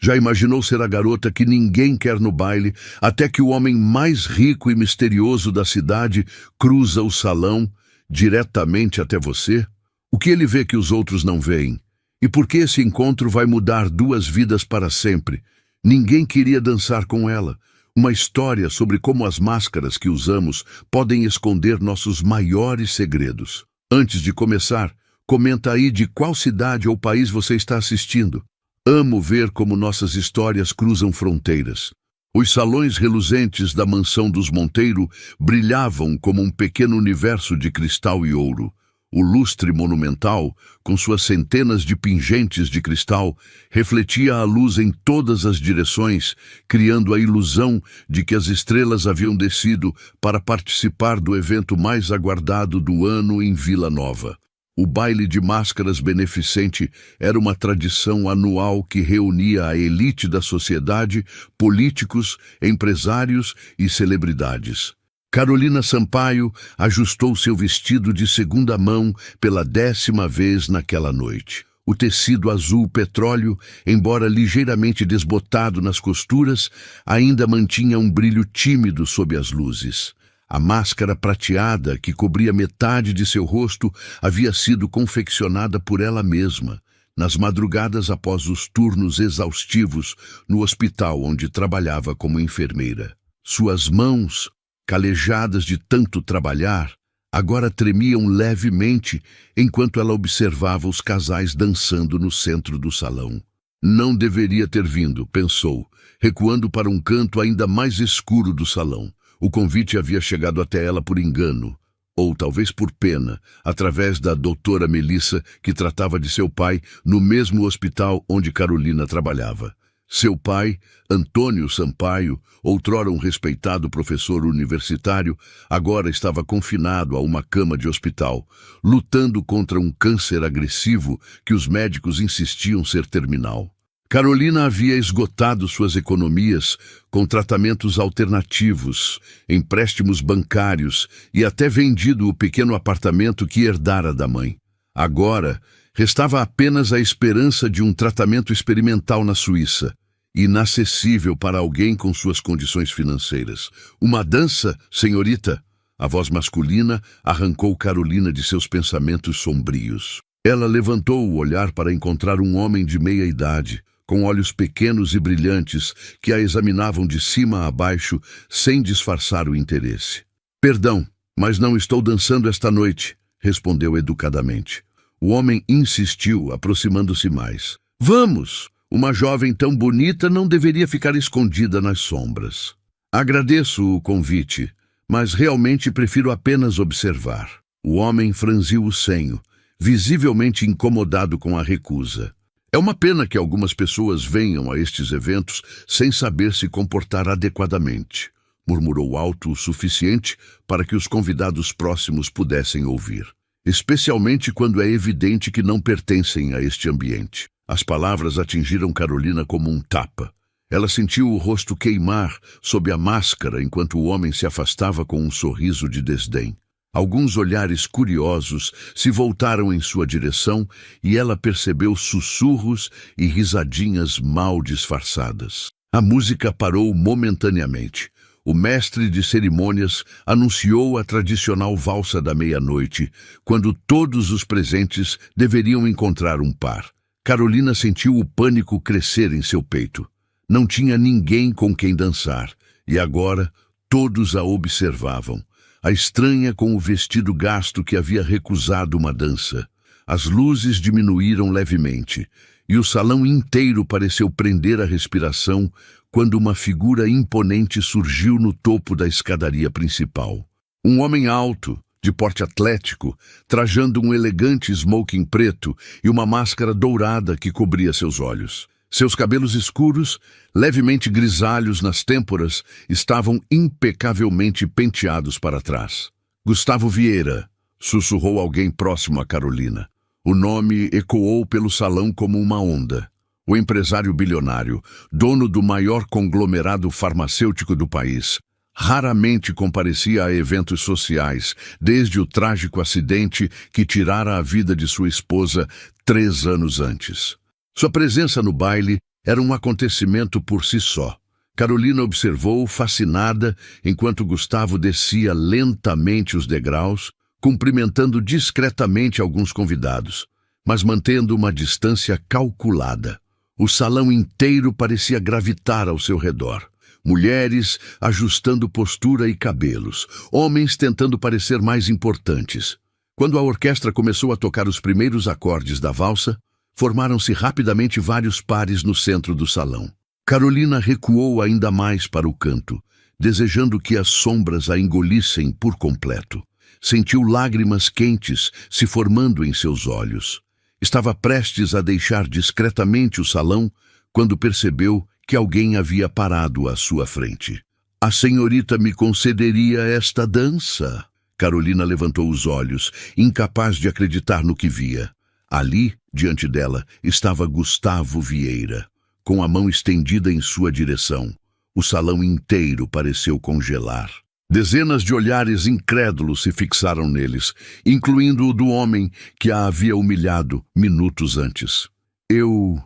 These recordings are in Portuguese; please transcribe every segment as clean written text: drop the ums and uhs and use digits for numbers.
Já imaginou ser a garota que ninguém quer no baile, até que o homem mais rico e misterioso da cidade cruza o salão diretamente até você? O que ele vê que os outros não veem? E por que esse encontro vai mudar duas vidas para sempre? Ninguém queria dançar com ela. Uma história sobre como as máscaras que usamos podem esconder nossos maiores segredos. Antes de começar, comenta aí de qual cidade ou país você está assistindo. Amo ver como nossas histórias cruzam fronteiras. Os salões reluzentes da mansão dos Monteiro brilhavam como um pequeno universo de cristal e ouro. O lustre monumental, com suas centenas de pingentes de cristal, refletia a luz em todas as direções, criando a ilusão de que as estrelas haviam descido para participar do evento mais aguardado do ano em Vila Nova. O baile de máscaras beneficente era uma tradição anual que reunia a elite da sociedade, políticos, empresários e celebridades. Carolina Sampaio ajustou seu vestido de segunda mão pela 10ª vez naquela noite. O tecido azul petróleo, embora ligeiramente desbotado nas costuras, ainda mantinha um brilho tímido sob as luzes. A máscara prateada, que cobria metade de seu rosto, havia sido confeccionada por ela mesma, nas madrugadas após os turnos exaustivos no hospital onde trabalhava como enfermeira. Suas mãos, calejadas de tanto trabalhar, agora tremiam levemente enquanto ela observava os casais dançando no centro do salão. Não deveria ter vindo, pensou, recuando para um canto ainda mais escuro do salão. O convite havia chegado até ela por engano, ou talvez por pena, através da doutora Melissa, que tratava de seu pai no mesmo hospital onde Carolina trabalhava. Seu pai, Antônio Sampaio, outrora um respeitado professor universitário, agora estava confinado a uma cama de hospital, lutando contra um câncer agressivo que os médicos insistiam ser terminal. Carolina havia esgotado suas economias com tratamentos alternativos, empréstimos bancários e até vendido o pequeno apartamento que herdara da mãe. Agora, restava apenas a esperança de um tratamento experimental na Suíça, inacessível para alguém com suas condições financeiras. Uma dança, senhorita? A voz masculina arrancou Carolina de seus pensamentos sombrios. Ela levantou o olhar para encontrar um homem de meia idade, com olhos pequenos e brilhantes, que a examinavam de cima a baixo, sem disfarçar o interesse. "Perdão, mas não estou dançando esta noite", respondeu educadamente. O homem insistiu, aproximando-se mais. "Vamos! Uma jovem tão bonita não deveria ficar escondida nas sombras. Agradeço o convite, mas realmente prefiro apenas observar." O homem franziu o senho, visivelmente incomodado com a recusa. "É uma pena que algumas pessoas venham a estes eventos sem saber se comportar adequadamente", murmurou alto o suficiente para que os convidados próximos pudessem ouvir. "Especialmente quando é evidente que não pertencem a este ambiente." As palavras atingiram Carolina como um tapa. Ela sentiu o rosto queimar sob a máscara enquanto o homem se afastava com um sorriso de desdém. Alguns olhares curiosos se voltaram em sua direção e ela percebeu sussurros e risadinhas mal disfarçadas. A música parou momentaneamente. O mestre de cerimônias anunciou a tradicional valsa da meia-noite, quando todos os presentes deveriam encontrar um par. Carolina sentiu o pânico crescer em seu peito. Não tinha ninguém com quem dançar, e agora todos a observavam. A estranha com o vestido gasto que havia recusado uma dança. As luzes diminuíram levemente, e o salão inteiro pareceu prender a respiração quando uma figura imponente surgiu no topo da escadaria principal. Um homem alto, de porte atlético, trajando um elegante smoking preto e uma máscara dourada que cobria seus olhos. Seus cabelos escuros, levemente grisalhos nas têmporas, estavam impecavelmente penteados para trás. "Gustavo Vieira", sussurrou alguém próximo a Carolina. O nome ecoou pelo salão como uma onda. O empresário bilionário, dono do maior conglomerado farmacêutico do país, raramente comparecia a eventos sociais, desde o trágico acidente que tirara a vida de sua esposa 3 anos antes. Sua presença no baile Era um acontecimento por si só. Carolina observou, fascinada, enquanto Gustavo descia lentamente os degraus, cumprimentando discretamente alguns convidados, mas mantendo uma distância calculada. O salão inteiro parecia gravitar ao seu redor. Mulheres ajustando postura e cabelos, homens tentando parecer mais importantes. Quando a orquestra começou a tocar os primeiros acordes da valsa, formaram-se rapidamente vários pares no centro do salão. Carolina recuou ainda mais para o canto, desejando que as sombras a engolissem por completo. Sentiu lágrimas quentes se formando em seus olhos. Estava prestes a deixar discretamente o salão quando percebeu que alguém havia parado à sua frente. "A senhorita me concederia esta dança?" Carolina levantou os olhos, incapaz de acreditar no que via. Ali, diante dela, estava Gustavo Vieira, com a mão estendida em sua direção. O salão inteiro pareceu congelar. Dezenas de olhares incrédulos se fixaram neles, incluindo o do homem que a havia humilhado minutos antes. Eu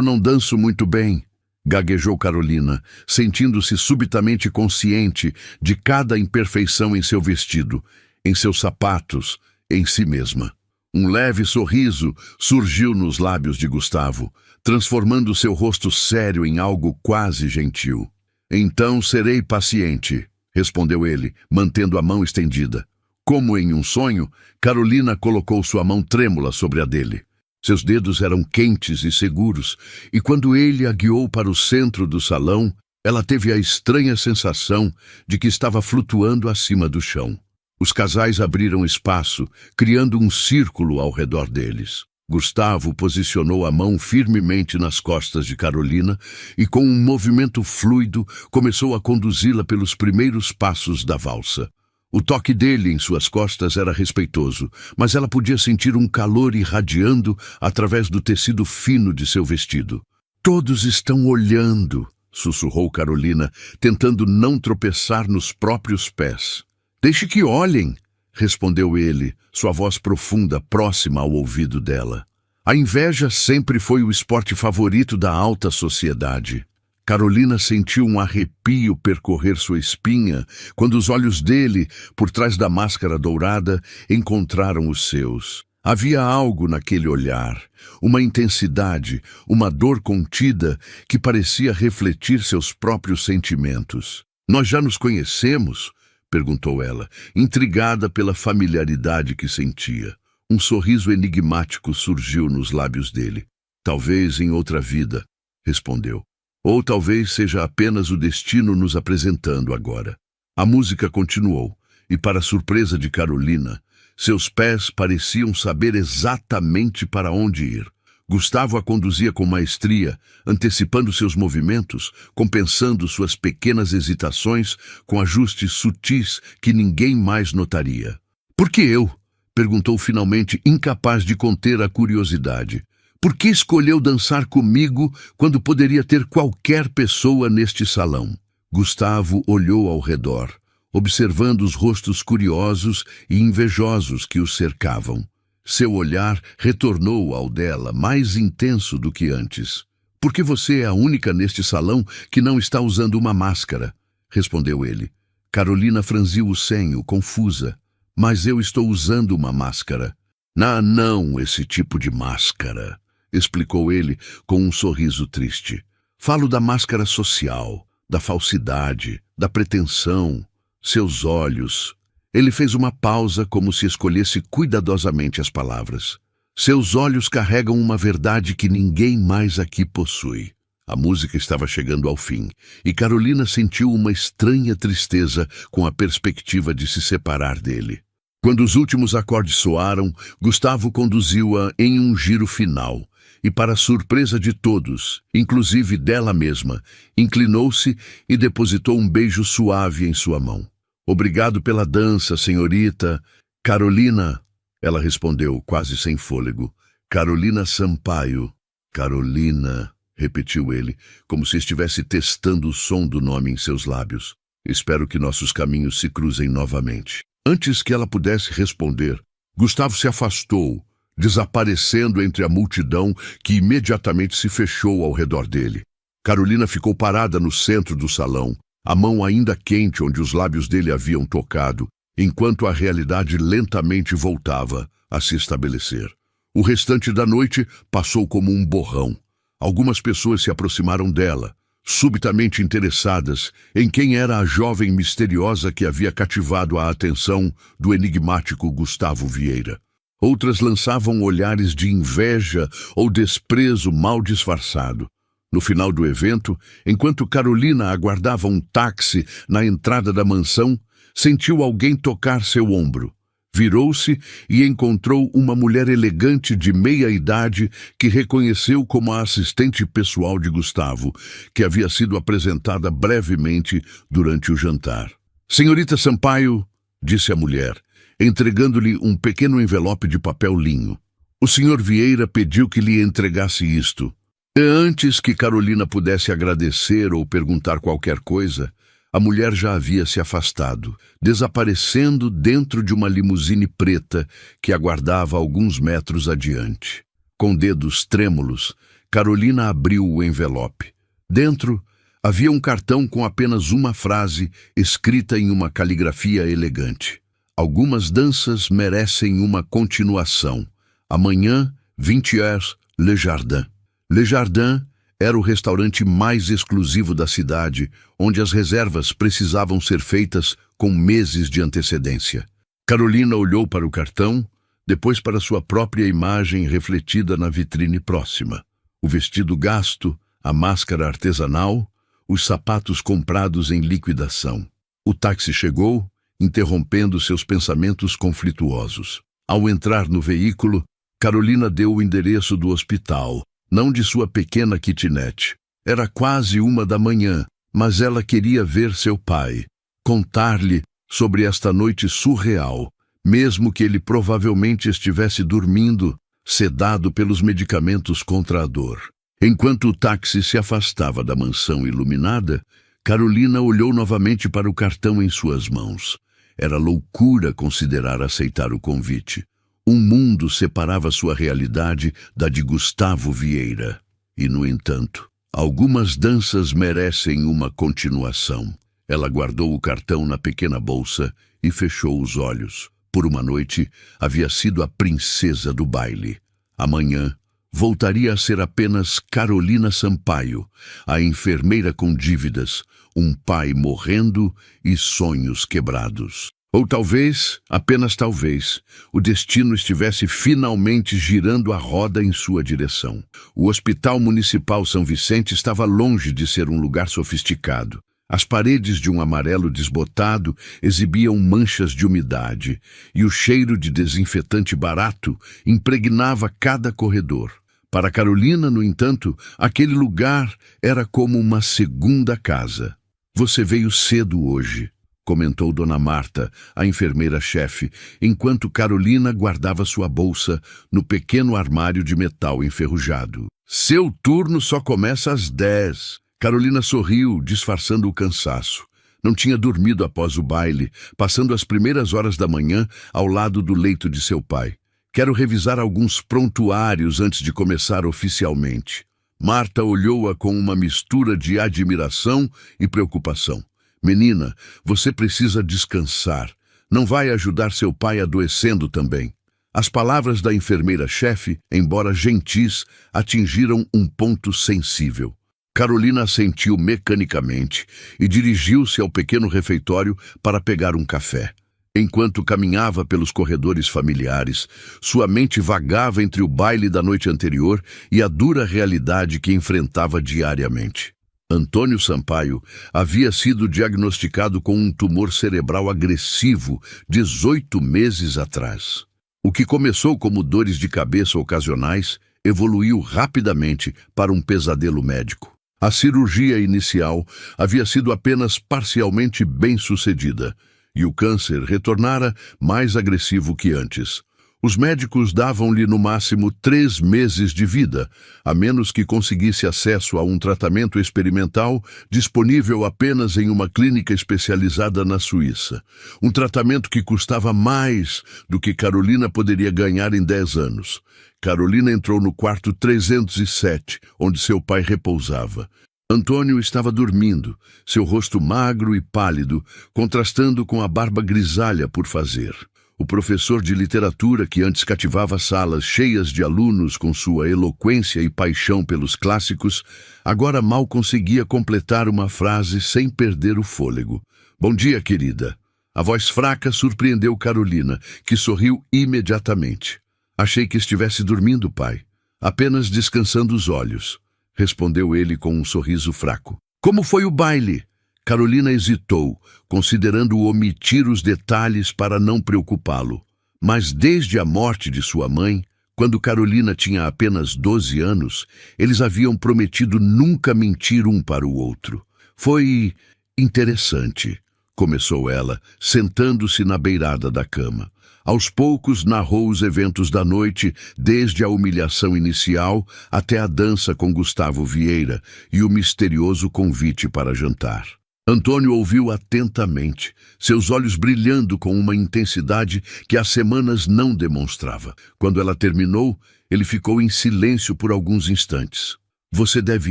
não danço muito bem", gaguejou Carolina, sentindo-se subitamente consciente de cada imperfeição em seu vestido, em seus sapatos, em si mesma. Um leve sorriso surgiu nos lábios de Gustavo, transformando seu rosto sério em algo quase gentil. "Então serei paciente", respondeu ele, mantendo a mão estendida. Como em um sonho, Carolina colocou sua mão trêmula sobre a dele. Seus dedos eram quentes e seguros, e quando ele a guiou para o centro do salão, ela teve a estranha sensação de que estava flutuando acima do chão. Os casais abriram espaço, criando um círculo ao redor deles. Gustavo posicionou a mão firmemente nas costas de Carolina e, com um movimento fluido, começou a conduzi-la pelos primeiros passos da valsa. O toque dele em suas costas era respeitoso, mas ela podia sentir um calor irradiando através do tecido fino de seu vestido. "Todos estão olhando", sussurrou Carolina, tentando não tropeçar nos próprios pés. "Deixe que olhem", respondeu ele, sua voz profunda próxima ao ouvido dela. A inveja sempre foi o esporte favorito da alta sociedade. Carolina sentiu um arrepio percorrer sua espinha quando os olhos dele, por trás da máscara dourada, encontraram os seus. Havia algo naquele olhar, uma intensidade, uma dor contida que parecia refletir seus próprios sentimentos. "Nós já nos conhecemos?" perguntou ela, intrigada pela familiaridade que sentia. Um sorriso enigmático surgiu nos lábios dele. "Talvez em outra vida", respondeu. "Ou talvez seja apenas o destino nos apresentando agora." A música continuou, e para surpresa de Carolina, seus pés pareciam saber exatamente para onde ir. Gustavo a conduzia com maestria, antecipando seus movimentos, compensando suas pequenas hesitações com ajustes sutis que ninguém mais notaria. "Por que eu?" perguntou finalmente, incapaz de conter a curiosidade. "Por que escolheu dançar comigo quando poderia ter qualquer pessoa neste salão?" Gustavo olhou ao redor, observando os rostos curiosos e invejosos que o cercavam. Seu olhar retornou ao dela, mais intenso do que antes. "Porque você é a única neste salão que não está usando uma máscara", respondeu ele. Carolina franziu o senho, confusa. "Mas eu estou usando uma máscara." Não esse tipo de máscara", explicou ele com um sorriso triste. "Falo da máscara social, da falsidade, da pretensão. Seus olhos." Ele fez uma pausa como se escolhesse cuidadosamente as palavras. "Seus olhos carregam uma verdade que ninguém mais aqui possui." A música estava chegando ao fim, e Carolina sentiu uma estranha tristeza com a perspectiva de se separar dele. Quando os últimos acordes soaram, Gustavo conduziu-a em um giro final, e para surpresa de todos, inclusive dela mesma, inclinou-se e depositou um beijo suave em sua mão. "Obrigado pela dança, senhorita." "Carolina", ela respondeu, quase sem fôlego. "Carolina Sampaio." "Carolina", repetiu ele, como se estivesse testando o som do nome em seus lábios. "Espero que nossos caminhos se cruzem novamente." Antes que ela pudesse responder, Gustavo se afastou, desaparecendo entre a multidão que imediatamente se fechou ao redor dele. Carolina ficou parada no centro do salão, a mão ainda quente onde os lábios dele haviam tocado, enquanto a realidade lentamente voltava a se estabelecer. O restante da noite passou como um borrão. Algumas pessoas se aproximaram dela, subitamente interessadas em quem era a jovem misteriosa que havia cativado a atenção do enigmático Gustavo Vieira. Outras lançavam olhares de inveja ou desprezo mal disfarçado. No final do evento, enquanto Carolina aguardava um táxi na entrada da mansão, sentiu alguém tocar seu ombro. Virou-se e encontrou uma mulher elegante de meia-idade que reconheceu como a assistente pessoal de Gustavo, que havia sido apresentada brevemente durante o jantar. "Senhorita Sampaio", disse a mulher, entregando-lhe um pequeno envelope de papel linho. "O senhor Vieira pediu que lhe entregasse isto." E antes que Carolina pudesse agradecer ou perguntar qualquer coisa, a mulher já havia se afastado, desaparecendo dentro de uma limusine preta que aguardava alguns metros adiante. Com dedos trêmulos, Carolina abriu o envelope. Dentro havia um cartão com apenas uma frase escrita em uma caligrafia elegante. "Algumas danças merecem uma continuação. Amanhã, 20h, Le Jardin." Le Jardin era o restaurante mais exclusivo da cidade, onde as reservas precisavam ser feitas com meses de antecedência. Carolina olhou para o cartão, depois para sua própria imagem refletida na vitrine próxima. O vestido gasto, a máscara artesanal, os sapatos comprados em liquidação. O táxi chegou, interrompendo seus pensamentos conflituosos. Ao entrar no veículo, Carolina deu o endereço do hospital, não de sua pequena kitnet. Era quase 1h, mas ela queria ver seu pai, contar-lhe sobre esta noite surreal, mesmo que ele provavelmente estivesse dormindo, sedado pelos medicamentos contra a dor. Enquanto o táxi se afastava da mansão iluminada, Carolina olhou novamente para o cartão em suas mãos. Era loucura considerar aceitar o convite. Um mundo separava sua realidade da de Gustavo Vieira. E, no entanto, algumas danças merecem uma continuação. Ela guardou o cartão na pequena bolsa e fechou os olhos. Por uma noite, havia sido a princesa do baile. Amanhã, voltaria a ser apenas Carolina Sampaio, a enfermeira com dívidas, um pai morrendo e sonhos quebrados. Ou talvez, apenas talvez, o destino estivesse finalmente girando a roda em sua direção. O Hospital Municipal São Vicente estava longe de ser um lugar sofisticado. As paredes de um amarelo desbotado exibiam manchas de umidade, e o cheiro de desinfetante barato impregnava cada corredor. Para Carolina, no entanto, aquele lugar era como uma segunda casa. "Você veio cedo hoje", comentou Dona Marta, a enfermeira-chefe, enquanto Carolina guardava sua bolsa no pequeno armário de metal enferrujado. "Seu turno só começa às 10. Carolina sorriu, disfarçando o cansaço. Não tinha dormido após o baile, passando as primeiras horas da manhã ao lado do leito de seu pai. "Quero revisar alguns prontuários antes de começar oficialmente." Marta olhou-a com uma mistura de admiração e preocupação. "Menina, você precisa descansar. Não vai ajudar seu pai adoecendo também." As palavras da enfermeira-chefe, embora gentis, atingiram um ponto sensível. Carolina assentiu mecanicamente e dirigiu-se ao pequeno refeitório para pegar um café. Enquanto caminhava pelos corredores familiares, sua mente vagava entre o baile da noite anterior e a dura realidade que enfrentava diariamente. Antônio Sampaio havia sido diagnosticado com um tumor cerebral agressivo 18 meses atrás. O que começou como dores de cabeça ocasionais evoluiu rapidamente para um pesadelo médico. A cirurgia inicial havia sido apenas parcialmente bem-sucedida, e o câncer retornara mais agressivo que antes. Os médicos davam-lhe no máximo 3 meses de vida, a menos que conseguisse acesso a um tratamento experimental disponível apenas em uma clínica especializada na Suíça. Um tratamento que custava mais do que Carolina poderia ganhar em 10 anos. Carolina entrou no quarto 307, onde seu pai repousava. Antônio estava dormindo, seu rosto magro e pálido, contrastando com a barba grisalha por fazer. O professor de literatura, que antes cativava salas cheias de alunos com sua eloquência e paixão pelos clássicos, agora mal conseguia completar uma frase sem perder o fôlego. "Bom dia, querida." A voz fraca surpreendeu Carolina, que sorriu imediatamente. "Achei que estivesse dormindo, pai. Apenas descansando os olhos", respondeu ele com um sorriso fraco. "Como foi o baile?" Carolina hesitou, considerando omitir os detalhes para não preocupá-lo. Mas desde a morte de sua mãe, quando Carolina tinha apenas 12 anos, eles haviam prometido nunca mentir um para o outro. "Foi interessante", começou ela, sentando-se na beirada da cama. Aos poucos narrou os eventos da noite, desde a humilhação inicial até a dança com Gustavo Vieira e o misterioso convite para jantar. Antônio ouviu atentamente, seus olhos brilhando com uma intensidade que há semanas não demonstrava. Quando ela terminou, ele ficou em silêncio por alguns instantes. "Você deve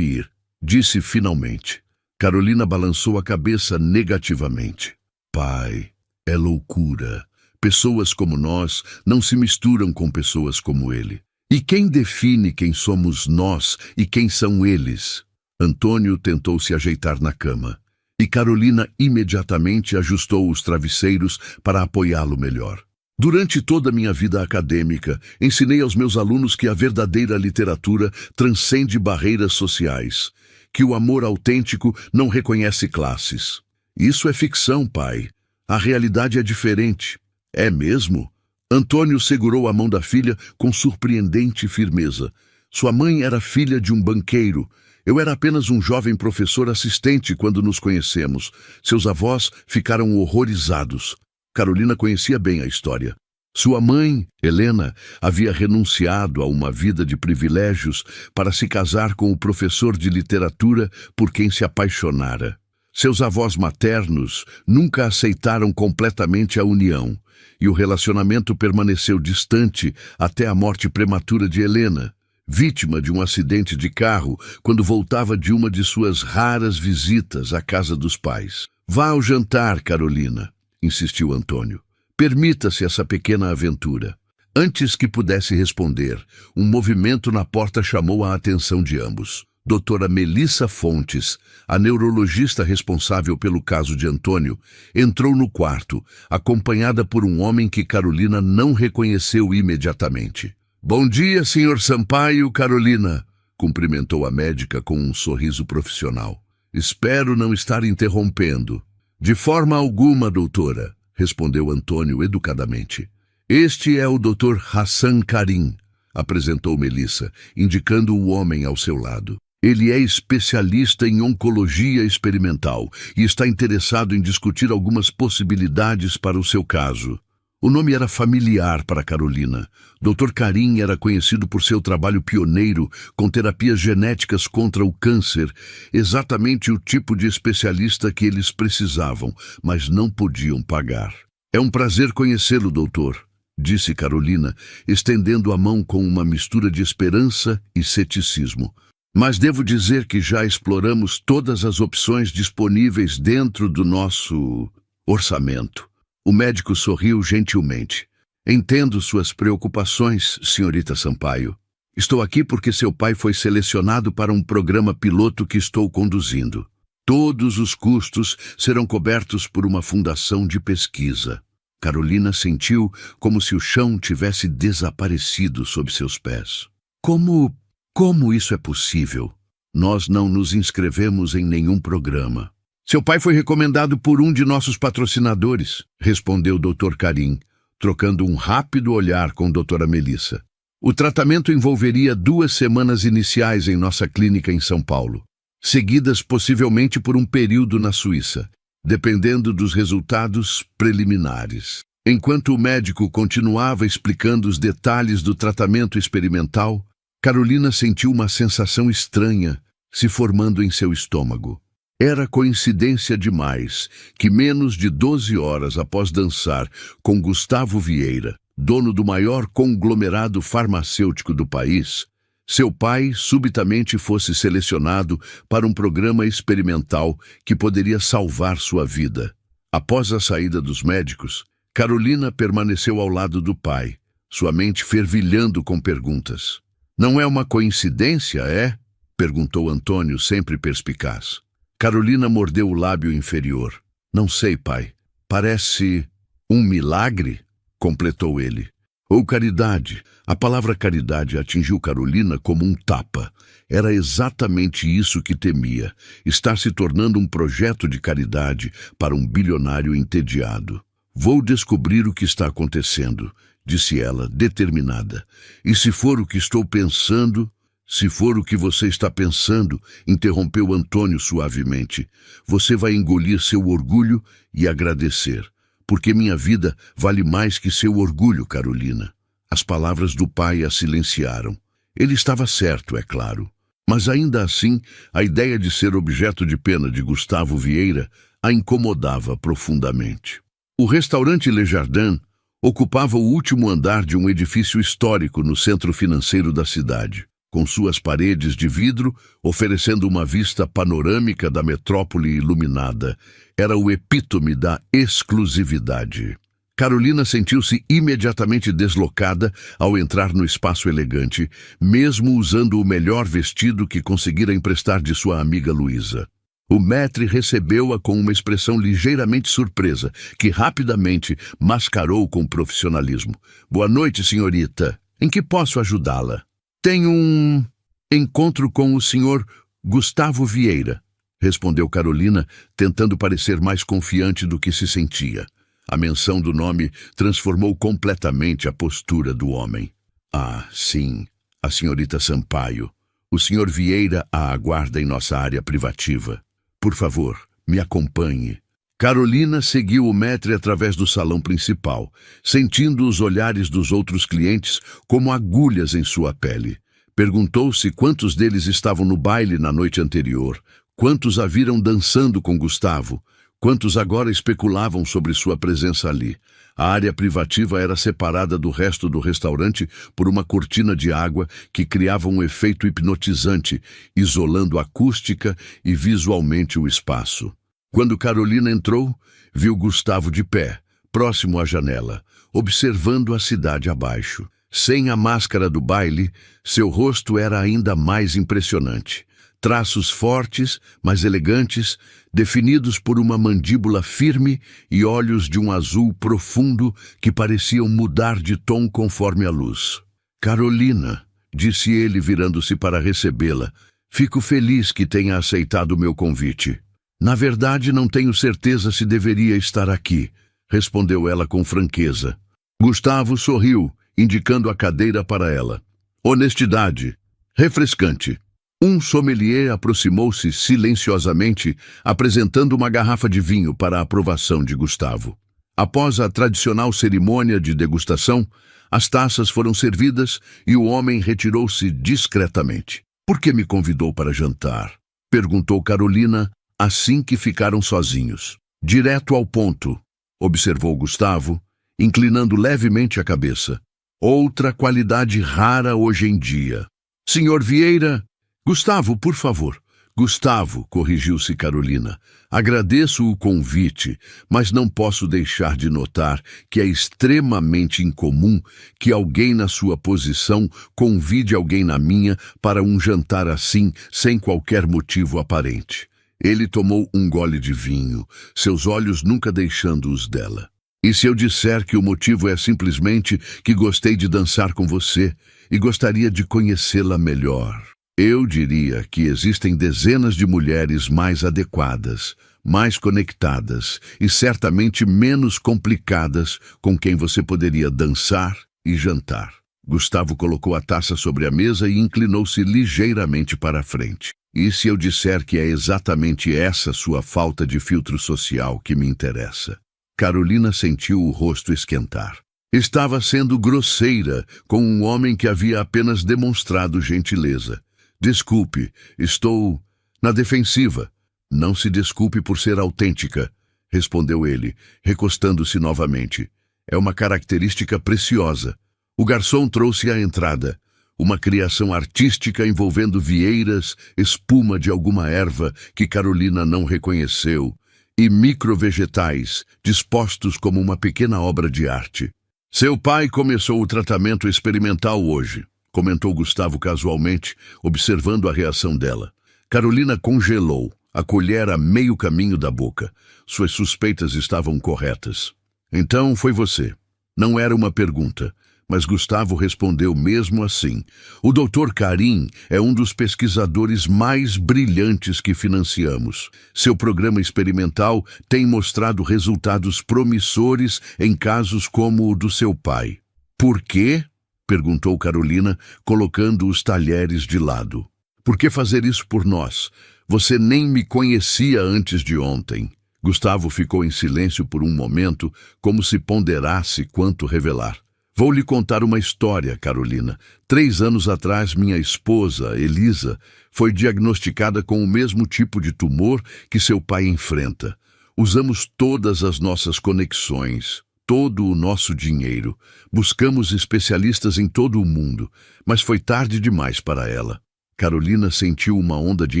ir", disse finalmente. Carolina balançou a cabeça negativamente. "Pai, é loucura. Pessoas como nós não se misturam com pessoas como ele. E quem define quem somos nós e quem são eles?" Antônio tentou se ajeitar na cama. E Carolina imediatamente ajustou os travesseiros para apoiá-lo melhor. "Durante toda a minha vida acadêmica, ensinei aos meus alunos que a verdadeira literatura transcende barreiras sociais, que o amor autêntico não reconhece classes. Isso é ficção, pai. A realidade é diferente." "É mesmo?" Antônio segurou a mão da filha com surpreendente firmeza. "Sua mãe era filha de um banqueiro. Eu era apenas um jovem professor assistente quando nos conhecemos. Seus avós ficaram horrorizados." Carolina conhecia bem a história. Sua mãe, Helena, havia renunciado a uma vida de privilégios para se casar com o professor de literatura por quem se apaixonara. Seus avós maternos nunca aceitaram completamente a união, e o relacionamento permaneceu distante até a morte prematura de Helena, vítima de um acidente de carro quando voltava de uma de suas raras visitas à casa dos pais. "Vá ao jantar, Carolina", insistiu Antônio. "Permita-se essa pequena aventura." Antes que pudesse responder, um movimento na porta chamou a atenção de ambos. Doutora Melissa Fontes, a neurologista responsável pelo caso de Antônio, entrou no quarto, acompanhada por um homem que Carolina não reconheceu imediatamente. "Bom dia, Sr. Sampaio, Carolina", cumprimentou a médica com um sorriso profissional. "Espero não estar interrompendo." "De forma alguma, doutora", respondeu Antônio educadamente. "Este é o Dr. Hassan Karim", apresentou Melissa, indicando o homem ao seu lado. "Ele é especialista em oncologia experimental e está interessado em discutir algumas possibilidades para o seu caso." O nome era familiar para Carolina. Dr. Karim era conhecido por seu trabalho pioneiro com terapias genéticas contra o câncer, exatamente o tipo de especialista que eles precisavam, mas não podiam pagar. "É um prazer conhecê-lo, doutor", disse Carolina, estendendo a mão com uma mistura de esperança e ceticismo. "Mas devo dizer que já exploramos todas as opções disponíveis dentro do nosso orçamento." O médico sorriu gentilmente. "Entendo suas preocupações, senhorita Sampaio. Estou aqui porque seu pai foi selecionado para um programa piloto que estou conduzindo. Todos os custos serão cobertos por uma fundação de pesquisa." Carolina sentiu como se o chão tivesse desaparecido sob seus pés. Como isso é possível? Nós não nos inscrevemos em nenhum programa." "Seu pai foi recomendado por um de nossos patrocinadores", respondeu o Dr. Karim, trocando um rápido olhar com a doutora Melissa. "O tratamento envolveria 2 semanas iniciais em nossa clínica em São Paulo, seguidas possivelmente por um período na Suíça, dependendo dos resultados preliminares." Enquanto o médico continuava explicando os detalhes do tratamento experimental, Carolina sentiu uma sensação estranha se formando em seu estômago. Era coincidência demais que menos de 12 horas após dançar com Gustavo Vieira, dono do maior conglomerado farmacêutico do país, seu pai subitamente fosse selecionado para um programa experimental que poderia salvar sua vida. Após a saída dos médicos, Carolina permaneceu ao lado do pai, sua mente fervilhando com perguntas. "Não é uma coincidência, é?" perguntou Antônio, sempre perspicaz. Carolina mordeu o lábio inferior. "Não sei, pai. Parece um milagre?" completou ele. Ou caridade. A palavra caridade atingiu Carolina como um tapa. Era exatamente isso que temia, estar se tornando um projeto de caridade para um bilionário entediado. "Vou descobrir o que está acontecendo", disse ela, determinada. "E se for o que estou pensando..." "Se for o que você está pensando", interrompeu Antônio suavemente, "você vai engolir seu orgulho e agradecer. Porque minha vida vale mais que seu orgulho, Carolina." As palavras do pai a silenciaram. Ele estava certo, é claro. Mas ainda assim, a ideia de ser objeto de pena de Gustavo Vieira a incomodava profundamente. O restaurante Le Jardin ocupava o último andar de um edifício histórico no centro financeiro da cidade, com suas paredes de vidro oferecendo uma vista panorâmica da metrópole iluminada. Era o epítome da exclusividade. Carolina sentiu-se imediatamente deslocada ao entrar no espaço elegante, mesmo usando o melhor vestido que conseguira emprestar de sua amiga Luísa. O maître recebeu-a com uma expressão ligeiramente surpresa, que rapidamente mascarou com profissionalismo. "Boa noite, senhorita. Em que posso ajudá-la?" "Tenho um encontro com o senhor Gustavo Vieira", respondeu Carolina, tentando parecer mais confiante do que se sentia. A menção do nome transformou completamente a postura do homem. "Ah, sim, a senhorita Sampaio. O senhor Vieira a aguarda em nossa área privativa. Por favor, me acompanhe." Carolina seguiu o maître através do salão principal, sentindo os olhares dos outros clientes como agulhas em sua pele. Perguntou-se quantos deles estavam no baile na noite anterior, quantos a viram dançando com Gustavo, quantos agora especulavam sobre sua presença ali. A área privativa era separada do resto do restaurante por uma cortina de água que criava um efeito hipnotizante, isolando acústica e visualmente o espaço. Quando Carolina entrou, viu Gustavo de pé, próximo à janela, observando a cidade abaixo. Sem a máscara do baile, seu rosto era ainda mais impressionante. Traços fortes, mas elegantes, definidos por uma mandíbula firme e olhos de um azul profundo que pareciam mudar de tom conforme a luz. "Carolina", disse ele virando-se para recebê-la, "fico feliz que tenha aceitado o meu convite." "Na verdade, não tenho certeza se deveria estar aqui", respondeu ela com franqueza. Gustavo sorriu, indicando a cadeira para ela. "Honestidade. Refrescante." Um sommelier aproximou-se silenciosamente, apresentando uma garrafa de vinho para a aprovação de Gustavo. Após a tradicional cerimônia de degustação, as taças foram servidas e o homem retirou-se discretamente. "Por que me convidou para jantar?" perguntou Carolina, assim que ficaram sozinhos. "Direto ao ponto", observou Gustavo, inclinando levemente a cabeça. "Outra qualidade rara hoje em dia." "Senhor Vieira..." "Gustavo, por favor." "Gustavo", corrigiu-se Carolina. "Agradeço o convite, mas não posso deixar de notar que é extremamente incomum que alguém na sua posição convide alguém na minha para um jantar assim, sem qualquer motivo aparente." Ele tomou um gole de vinho, seus olhos nunca deixando os dela. "E se eu disser que o motivo é simplesmente que gostei de dançar com você e gostaria de conhecê-la melhor? Eu diria que existem dezenas de mulheres mais adequadas, mais conectadas e certamente menos complicadas com quem você poderia dançar e jantar." Gustavo colocou a taça sobre a mesa e inclinou-se ligeiramente para a frente. "E se eu disser que é exatamente essa sua falta de filtro social que me interessa?" Carolina sentiu o rosto esquentar. Estava sendo grosseira com um homem que havia apenas demonstrado gentileza. Desculpe, estou na defensiva. Não se desculpe por ser autêntica, respondeu ele, recostando-se novamente. É uma característica preciosa. O garçom trouxe a entrada. Uma criação artística envolvendo vieiras, espuma de alguma erva que Carolina não reconheceu, e microvegetais dispostos como uma pequena obra de arte. Seu pai começou o tratamento experimental hoje, comentou Gustavo casualmente, observando a reação dela. Carolina congelou, a colher a meio caminho da boca. Suas suspeitas estavam corretas. Então foi você. Não era uma pergunta, mas Gustavo respondeu mesmo assim. O Dr. Karim é um dos pesquisadores mais brilhantes que financiamos. Seu programa experimental tem mostrado resultados promissores em casos como o do seu pai. Por quê? Perguntou Carolina, colocando os talheres de lado. Por que fazer isso por nós? Você nem me conhecia antes de ontem. Gustavo ficou em silêncio por um momento, como se ponderasse quanto revelar. Vou lhe contar uma história, Carolina. 3 anos atrás, minha esposa, Elisa, foi diagnosticada com o mesmo tipo de tumor que seu pai enfrenta. Usamos todas as nossas conexões, todo o nosso dinheiro. Buscamos especialistas em todo o mundo, mas foi tarde demais para ela. Carolina sentiu uma onda de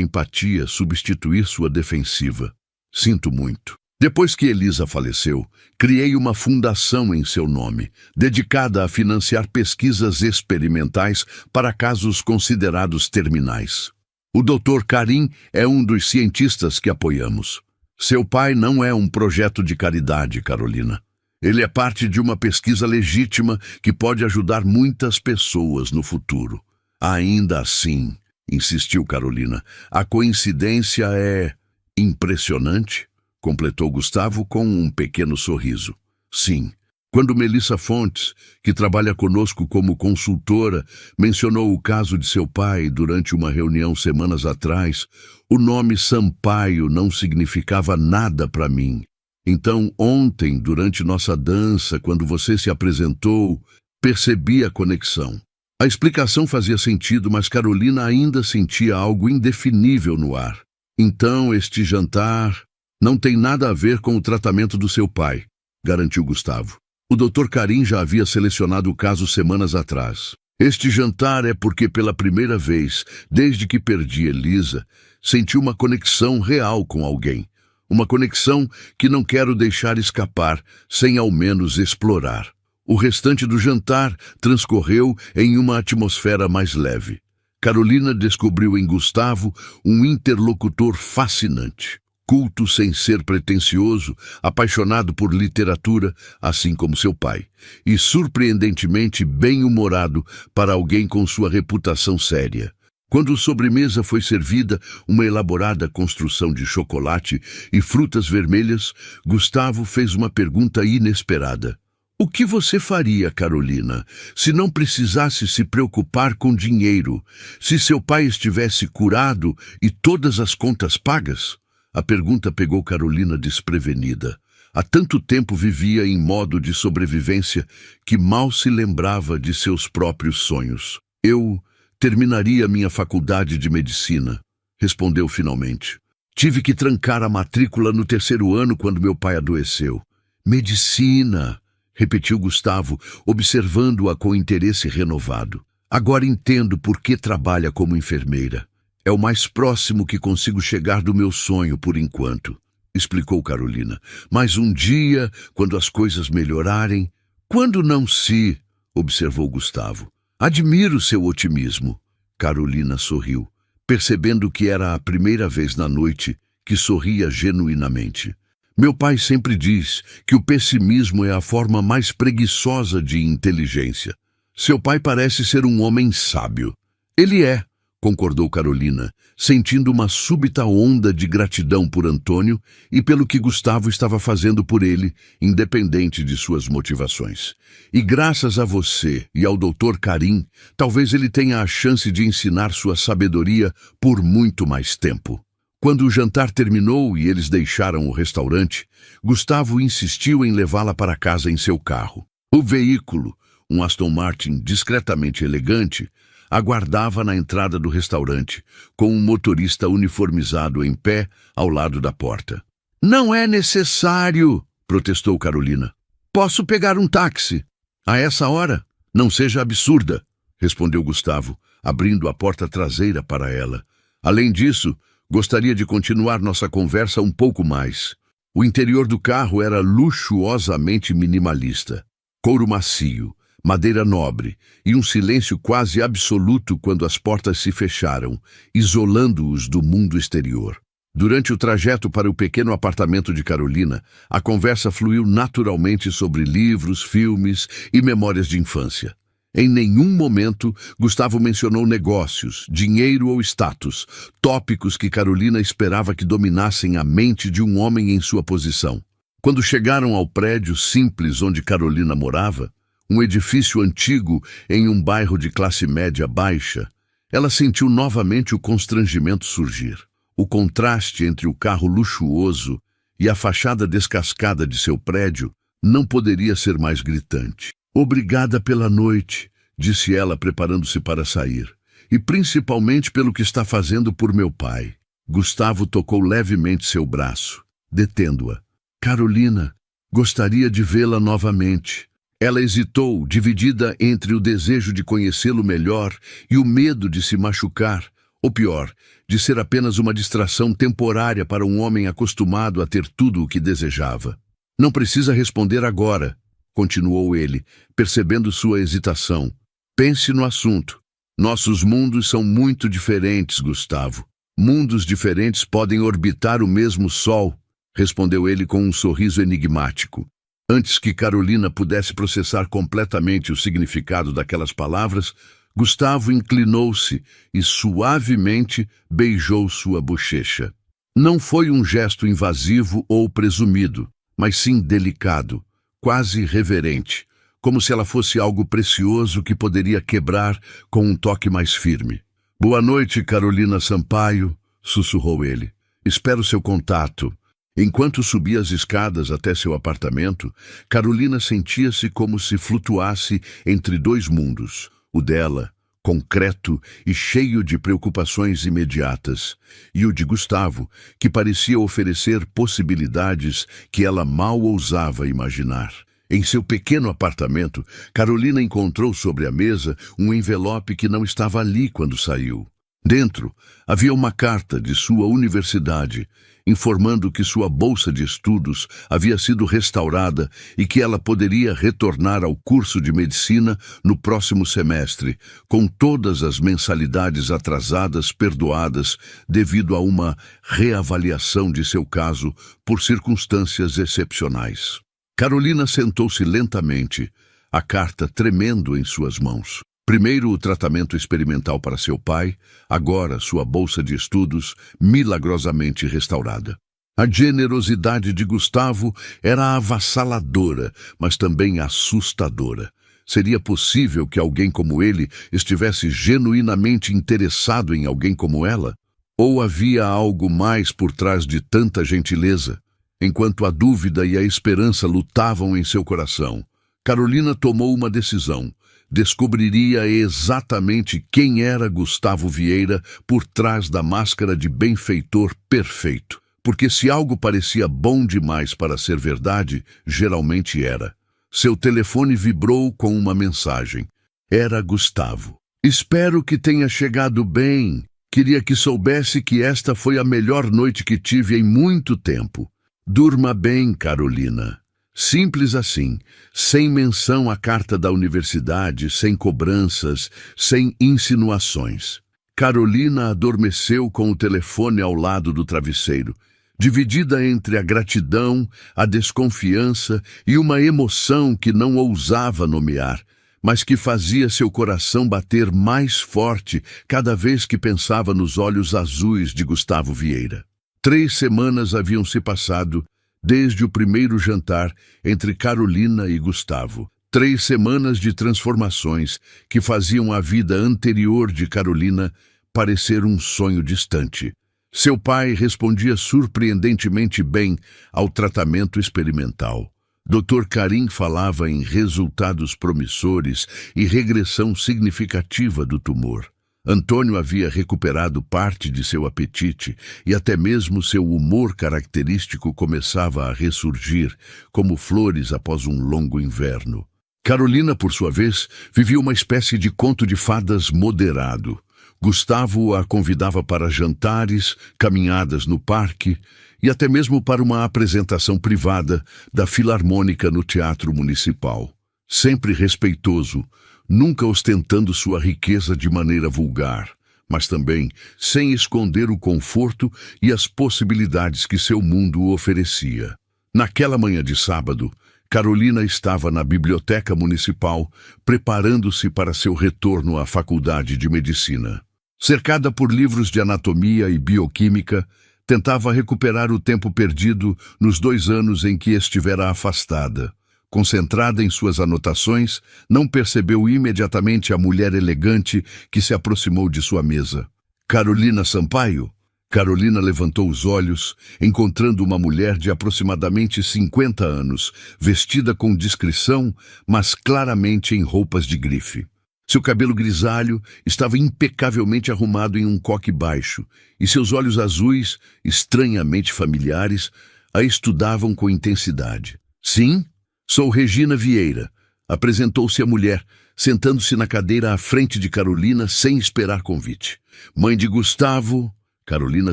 empatia substituir sua defensiva. Sinto muito. Depois que Elisa faleceu, criei uma fundação em seu nome, dedicada a financiar pesquisas experimentais para casos considerados terminais. O Dr. Karim é um dos cientistas que apoiamos. Seu pai não é um projeto de caridade, Carolina. Ele é parte de uma pesquisa legítima que pode ajudar muitas pessoas no futuro. Ainda assim, insistiu Carolina, a coincidência é impressionante? Completou Gustavo com um pequeno sorriso. Sim. Quando Melissa Fontes, que trabalha conosco como consultora, mencionou o caso de seu pai durante uma reunião semanas atrás, o nome Sampaio não significava nada para mim. Então, ontem, durante nossa dança, quando você se apresentou, percebi a conexão. A explicação fazia sentido, mas Carolina ainda sentia algo indefinível no ar. Então, este jantar não tem nada a ver com o tratamento do seu pai, garantiu Gustavo. O Dr. Karim já havia selecionado o caso semanas atrás. Este jantar é porque pela primeira vez, desde que perdi Elisa, senti uma conexão real com alguém. Uma conexão que não quero deixar escapar, sem ao menos explorar. O restante do jantar transcorreu em uma atmosfera mais leve. Carolina descobriu em Gustavo um interlocutor fascinante. Culto sem ser pretensioso, apaixonado por literatura, assim como seu pai, e surpreendentemente bem-humorado para alguém com sua reputação séria. Quando a sobremesa foi servida, uma elaborada construção de chocolate e frutas vermelhas, Gustavo fez uma pergunta inesperada. O que você faria, Carolina, se não precisasse se preocupar com dinheiro, se seu pai estivesse curado e todas as contas pagas? A pergunta pegou Carolina desprevenida. Há tanto tempo vivia em modo de sobrevivência que mal se lembrava de seus próprios sonhos. Eu terminaria minha faculdade de medicina, respondeu finalmente. Tive que trancar a matrícula no 3º ano quando meu pai adoeceu. Medicina, repetiu Gustavo, observando-a com interesse renovado. Agora entendo por que trabalha como enfermeira. É o mais próximo que consigo chegar do meu sonho por enquanto, explicou Carolina. Mas um dia, quando as coisas melhorarem... Quando não se... observou Gustavo. Admiro seu otimismo. Carolina sorriu, percebendo que era a primeira vez na noite que sorria genuinamente. Meu pai sempre diz que o pessimismo é a forma mais preguiçosa de inteligência. Seu pai parece ser um homem sábio. Ele é, concordou Carolina, sentindo uma súbita onda de gratidão por Antônio e pelo que Gustavo estava fazendo por ele, independente de suas motivações. E graças a você e ao Dr. Karim, talvez ele tenha a chance de ensinar sua sabedoria por muito mais tempo. Quando o jantar terminou e eles deixaram o restaurante, Gustavo insistiu em levá-la para casa em seu carro. O veículo, um Aston Martin discretamente elegante, aguardava na entrada do restaurante, com um motorista uniformizado em pé ao lado da porta. "Não é necessário", protestou Carolina. "Posso pegar um táxi." "A essa hora? Não seja absurda", respondeu Gustavo, abrindo a porta traseira para ela. "Além disso, gostaria de continuar nossa conversa um pouco mais." O interior do carro era luxuosamente minimalista. Couro macio, madeira nobre e um silêncio quase absoluto quando as portas se fecharam, isolando-os do mundo exterior. Durante o trajeto para o pequeno apartamento de Carolina, a conversa fluiu naturalmente sobre livros, filmes e memórias de infância. Em nenhum momento, Gustavo mencionou negócios, dinheiro ou status, tópicos que Carolina esperava que dominassem a mente de um homem em sua posição. Quando chegaram ao prédio simples onde Carolina morava, um edifício antigo em um bairro de classe média baixa, ela sentiu novamente o constrangimento surgir. O contraste entre o carro luxuoso e a fachada descascada de seu prédio não poderia ser mais gritante. "Obrigada pela noite", disse ela, preparando-se para sair. "E principalmente pelo que está fazendo por meu pai." Gustavo tocou levemente seu braço, detendo-a. "Carolina, gostaria de vê-la novamente." Ela hesitou, dividida entre o desejo de conhecê-lo melhor e o medo de se machucar, ou pior, de ser apenas uma distração temporária para um homem acostumado a ter tudo o que desejava. "Não precisa responder agora", continuou ele, percebendo sua hesitação. "Pense no assunto. Nossos mundos são muito diferentes, Gustavo. Mundos diferentes podem orbitar o mesmo Sol", respondeu ele com um sorriso enigmático. Antes que Carolina pudesse processar completamente o significado daquelas palavras, Gustavo inclinou-se e suavemente beijou sua bochecha. Não foi um gesto invasivo ou presumido, mas sim delicado, quase reverente, como se ela fosse algo precioso que poderia quebrar com um toque mais firme. "Boa noite, Carolina Sampaio", sussurrou ele. "Espero seu contato." Enquanto subia as escadas até seu apartamento, Carolina sentia-se como se flutuasse entre dois mundos, o dela, concreto e cheio de preocupações imediatas, e o de Gustavo, que parecia oferecer possibilidades que ela mal ousava imaginar. Em seu pequeno apartamento, Carolina encontrou sobre a mesa um envelope que não estava ali quando saiu. Dentro, havia uma carta de sua universidade, informando que sua bolsa de estudos havia sido restaurada e que ela poderia retornar ao curso de medicina no próximo semestre, com todas as mensalidades atrasadas perdoadas devido a uma reavaliação de seu caso por circunstâncias excepcionais. Carolina sentou-se lentamente, a carta tremendo em suas mãos. Primeiro o tratamento experimental para seu pai, agora sua bolsa de estudos milagrosamente restaurada. A generosidade de Gustavo era avassaladora, mas também assustadora. Seria possível que alguém como ele estivesse genuinamente interessado em alguém como ela? Ou havia algo mais por trás de tanta gentileza? Enquanto a dúvida e a esperança lutavam em seu coração, Carolina tomou uma decisão. Descobriria exatamente quem era Gustavo Vieira por trás da máscara de benfeitor perfeito. Porque se algo parecia bom demais para ser verdade, geralmente era. Seu telefone vibrou com uma mensagem. Era Gustavo. "Espero que tenha chegado bem. Queria que soubesse que esta foi a melhor noite que tive em muito tempo. Durma bem, Carolina." Simples assim, sem menção à carta da universidade, sem cobranças, sem insinuações. Carolina adormeceu com o telefone ao lado do travesseiro, dividida entre a gratidão, a desconfiança e uma emoção que não ousava nomear, mas que fazia seu coração bater mais forte cada vez que pensava nos olhos azuis de Gustavo Vieira. 3 semanas haviam se passado desde o primeiro jantar entre Carolina e Gustavo. 3 semanas de transformações que faziam a vida anterior de Carolina parecer um sonho distante. Seu pai respondia surpreendentemente bem ao tratamento experimental. Dr. Karim falava em resultados promissores e regressão significativa do tumor. Antônio havia recuperado parte de seu apetite e até mesmo seu humor característico começava a ressurgir, como flores após um longo inverno. Carolina, por sua vez, vivia uma espécie de conto de fadas moderado. Gustavo a convidava para jantares, caminhadas no parque e até mesmo para uma apresentação privada da Filarmônica no Teatro Municipal. Sempre respeitoso, nunca ostentando sua riqueza de maneira vulgar, mas também sem esconder o conforto e as possibilidades que seu mundo oferecia. Naquela manhã de sábado, Carolina estava na biblioteca municipal, preparando-se para seu retorno à faculdade de medicina. Cercada por livros de anatomia e bioquímica, tentava recuperar o tempo perdido nos 2 anos em que estivera afastada. Concentrada em suas anotações, não percebeu imediatamente a mulher elegante que se aproximou de sua mesa. Carolina Sampaio? Carolina levantou os olhos, encontrando uma mulher de aproximadamente 50 anos, vestida com discrição, mas claramente em roupas de grife. Seu cabelo grisalho estava impecavelmente arrumado em um coque baixo, e seus olhos azuis, estranhamente familiares, a estudavam com intensidade. Sim, sou Regina Vieira, apresentou-se a mulher, sentando-se na cadeira à frente de Carolina sem esperar convite. Mãe de Gustavo... Carolina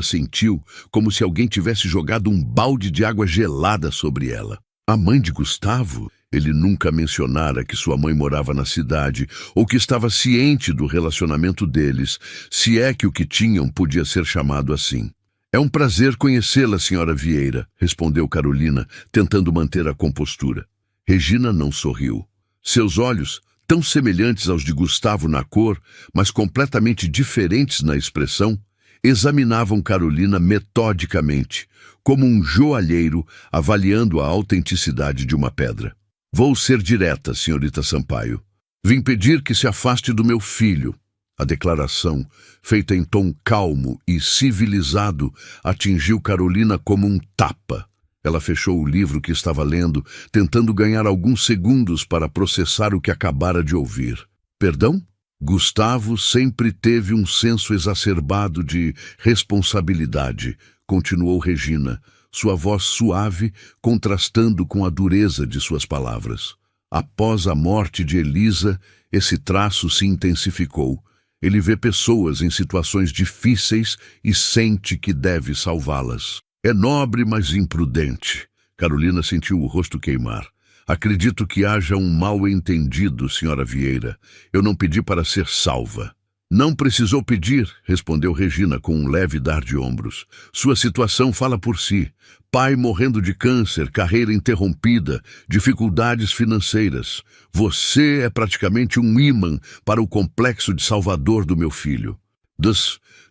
sentiu como se alguém tivesse jogado um balde de água gelada sobre ela. A mãe de Gustavo? Ele nunca mencionara que sua mãe morava na cidade ou que estava ciente do relacionamento deles, se é que o que tinham podia ser chamado assim. É um prazer conhecê-la, senhora Vieira, respondeu Carolina, tentando manter a compostura. Regina não sorriu. Seus olhos, tão semelhantes aos de Gustavo na cor, mas completamente diferentes na expressão, examinavam Carolina metodicamente, como um joalheiro avaliando a autenticidade de uma pedra. Vou ser direta, senhorita Sampaio. Vim pedir que se afaste do meu filho. A declaração, feita em tom calmo e civilizado, atingiu Carolina como um tapa. Ela fechou o livro que estava lendo, tentando ganhar alguns segundos para processar o que acabara de ouvir. Perdão? Gustavo sempre teve um senso exacerbado de responsabilidade, continuou Regina, sua voz suave contrastando com a dureza de suas palavras. Após a morte de Elisa, esse traço se intensificou. Ele vê pessoas em situações difíceis e sente que deve salvá-las. É nobre, mas imprudente. Carolina sentiu o rosto queimar. Acredito que haja um mal-entendido, senhora Vieira. Eu não pedi para ser salva. Não precisou pedir, respondeu Regina com um leve dar de ombros. Sua situação fala por si. Pai morrendo de câncer, carreira interrompida, dificuldades financeiras. Você é praticamente um ímã para o complexo de salvador do meu filho.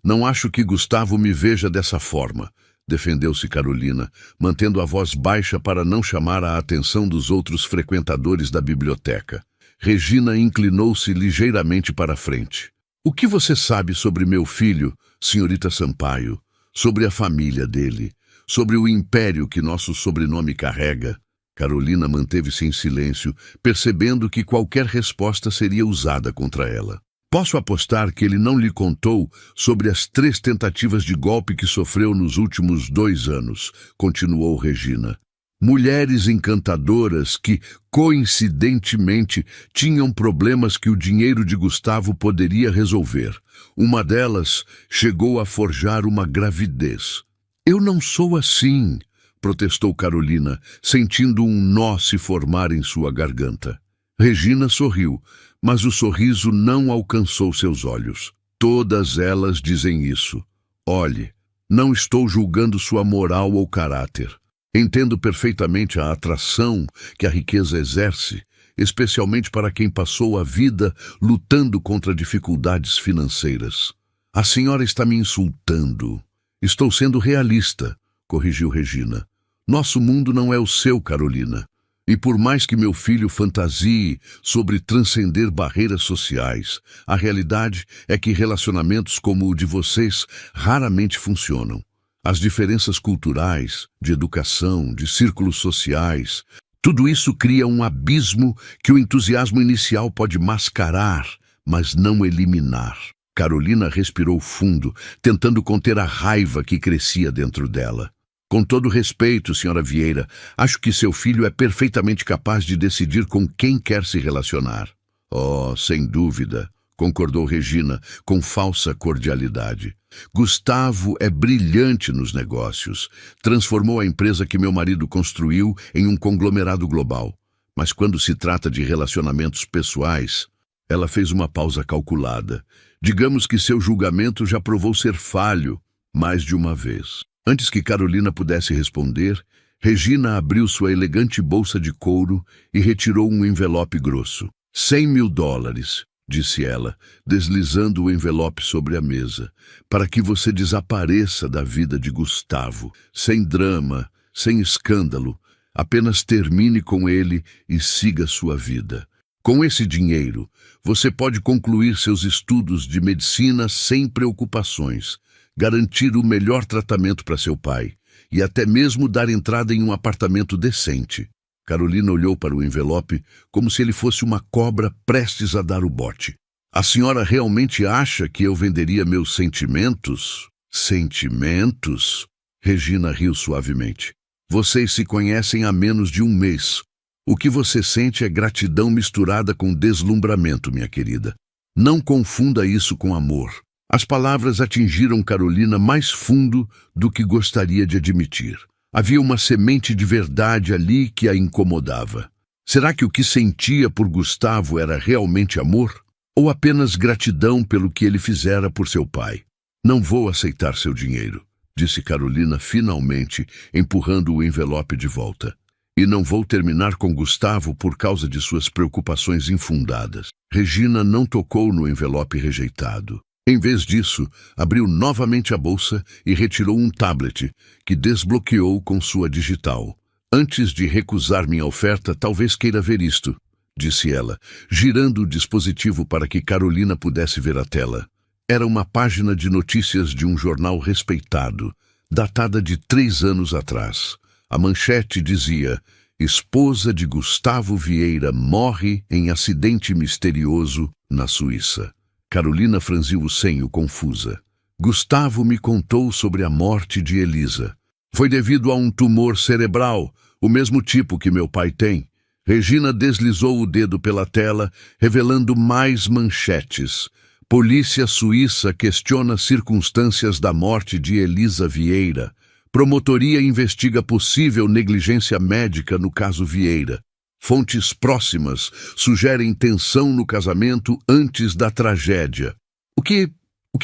Não acho que Gustavo me veja dessa forma, defendeu-se Carolina, mantendo a voz baixa para não chamar a atenção dos outros frequentadores da biblioteca. Regina inclinou-se ligeiramente para a frente. O que você sabe sobre meu filho, senhorita Sampaio? Sobre a família dele? Sobre o império que nosso sobrenome carrega? Carolina manteve-se em silêncio, percebendo que qualquer resposta seria usada contra ela. Posso apostar que ele não lhe contou sobre as 3 tentativas de golpe que sofreu nos últimos 2 anos, continuou Regina. Mulheres encantadoras que, coincidentemente, tinham problemas que o dinheiro de Gustavo poderia resolver. Uma delas chegou a forjar uma gravidez. Eu não sou assim, protestou Carolina, sentindo um nó se formar em sua garganta. Regina sorriu, mas o sorriso não alcançou seus olhos. Todas elas dizem isso. Olhe, não estou julgando sua moral ou caráter. Entendo perfeitamente a atração que a riqueza exerce, especialmente para quem passou a vida lutando contra dificuldades financeiras. A senhora está me insultando. Estou sendo realista, corrigiu Regina. Nosso mundo não é o seu, Carolina. E por mais que meu filho fantasie sobre transcender barreiras sociais, a realidade é que relacionamentos como o de vocês raramente funcionam. As diferenças culturais, de educação, de círculos sociais, tudo isso cria um abismo que o entusiasmo inicial pode mascarar, mas não eliminar. Carolina respirou fundo, tentando conter a raiva que crescia dentro dela. Com todo respeito, senhora Vieira, acho que seu filho é perfeitamente capaz de decidir com quem quer se relacionar. Oh, sem dúvida, concordou Regina, com falsa cordialidade. Gustavo é brilhante nos negócios. Transformou a empresa que meu marido construiu em um conglomerado global. Mas quando se trata de relacionamentos pessoais, ela fez uma pausa calculada. Digamos que seu julgamento já provou ser falho mais de uma vez. Antes que Carolina pudesse responder, Regina abriu sua elegante bolsa de couro e retirou um envelope grosso. $100.000, disse ela, deslizando o envelope sobre a mesa, para que você desapareça da vida de Gustavo, sem drama, sem escândalo, apenas termine com ele e siga sua vida. Com esse dinheiro, você pode concluir seus estudos de medicina sem preocupações, garantir o melhor tratamento para seu pai e até mesmo dar entrada em um apartamento decente. Carolina olhou para o envelope como se ele fosse uma cobra prestes a dar o bote. A senhora realmente acha que eu venderia meus sentimentos? Sentimentos? Regina riu suavemente. Vocês se conhecem há menos de um mês. O que você sente é gratidão misturada com deslumbramento, minha querida. Não confunda isso com amor. As palavras atingiram Carolina mais fundo do que gostaria de admitir. Havia uma semente de verdade ali que a incomodava. Será que o que sentia por Gustavo era realmente amor? Ou apenas gratidão pelo que ele fizera por seu pai? Não vou aceitar seu dinheiro, disse Carolina finalmente, empurrando o envelope de volta. E não vou terminar com Gustavo por causa de suas preocupações infundadas. Regina não tocou no envelope rejeitado. Em vez disso, abriu novamente a bolsa e retirou um tablet, que desbloqueou com sua digital. Antes de recusar minha oferta, talvez queira ver isto, disse ela, girando o dispositivo para que Carolina pudesse ver a tela. Era uma página de notícias de um jornal respeitado, datada de 3 anos atrás. A manchete dizia: esposa de Gustavo Vieira morre em acidente misterioso na Suíça. Carolina franziu o senho, confusa. Gustavo me contou sobre a morte de Elisa. Foi devido a um tumor cerebral, o mesmo tipo que meu pai tem. Regina deslizou o dedo pela tela, revelando mais manchetes. Polícia suíça questiona circunstâncias da morte de Elisa Vieira. Promotoria investiga possível negligência médica no caso Vieira. Fontes próximas sugerem tensão no casamento antes da tragédia. O que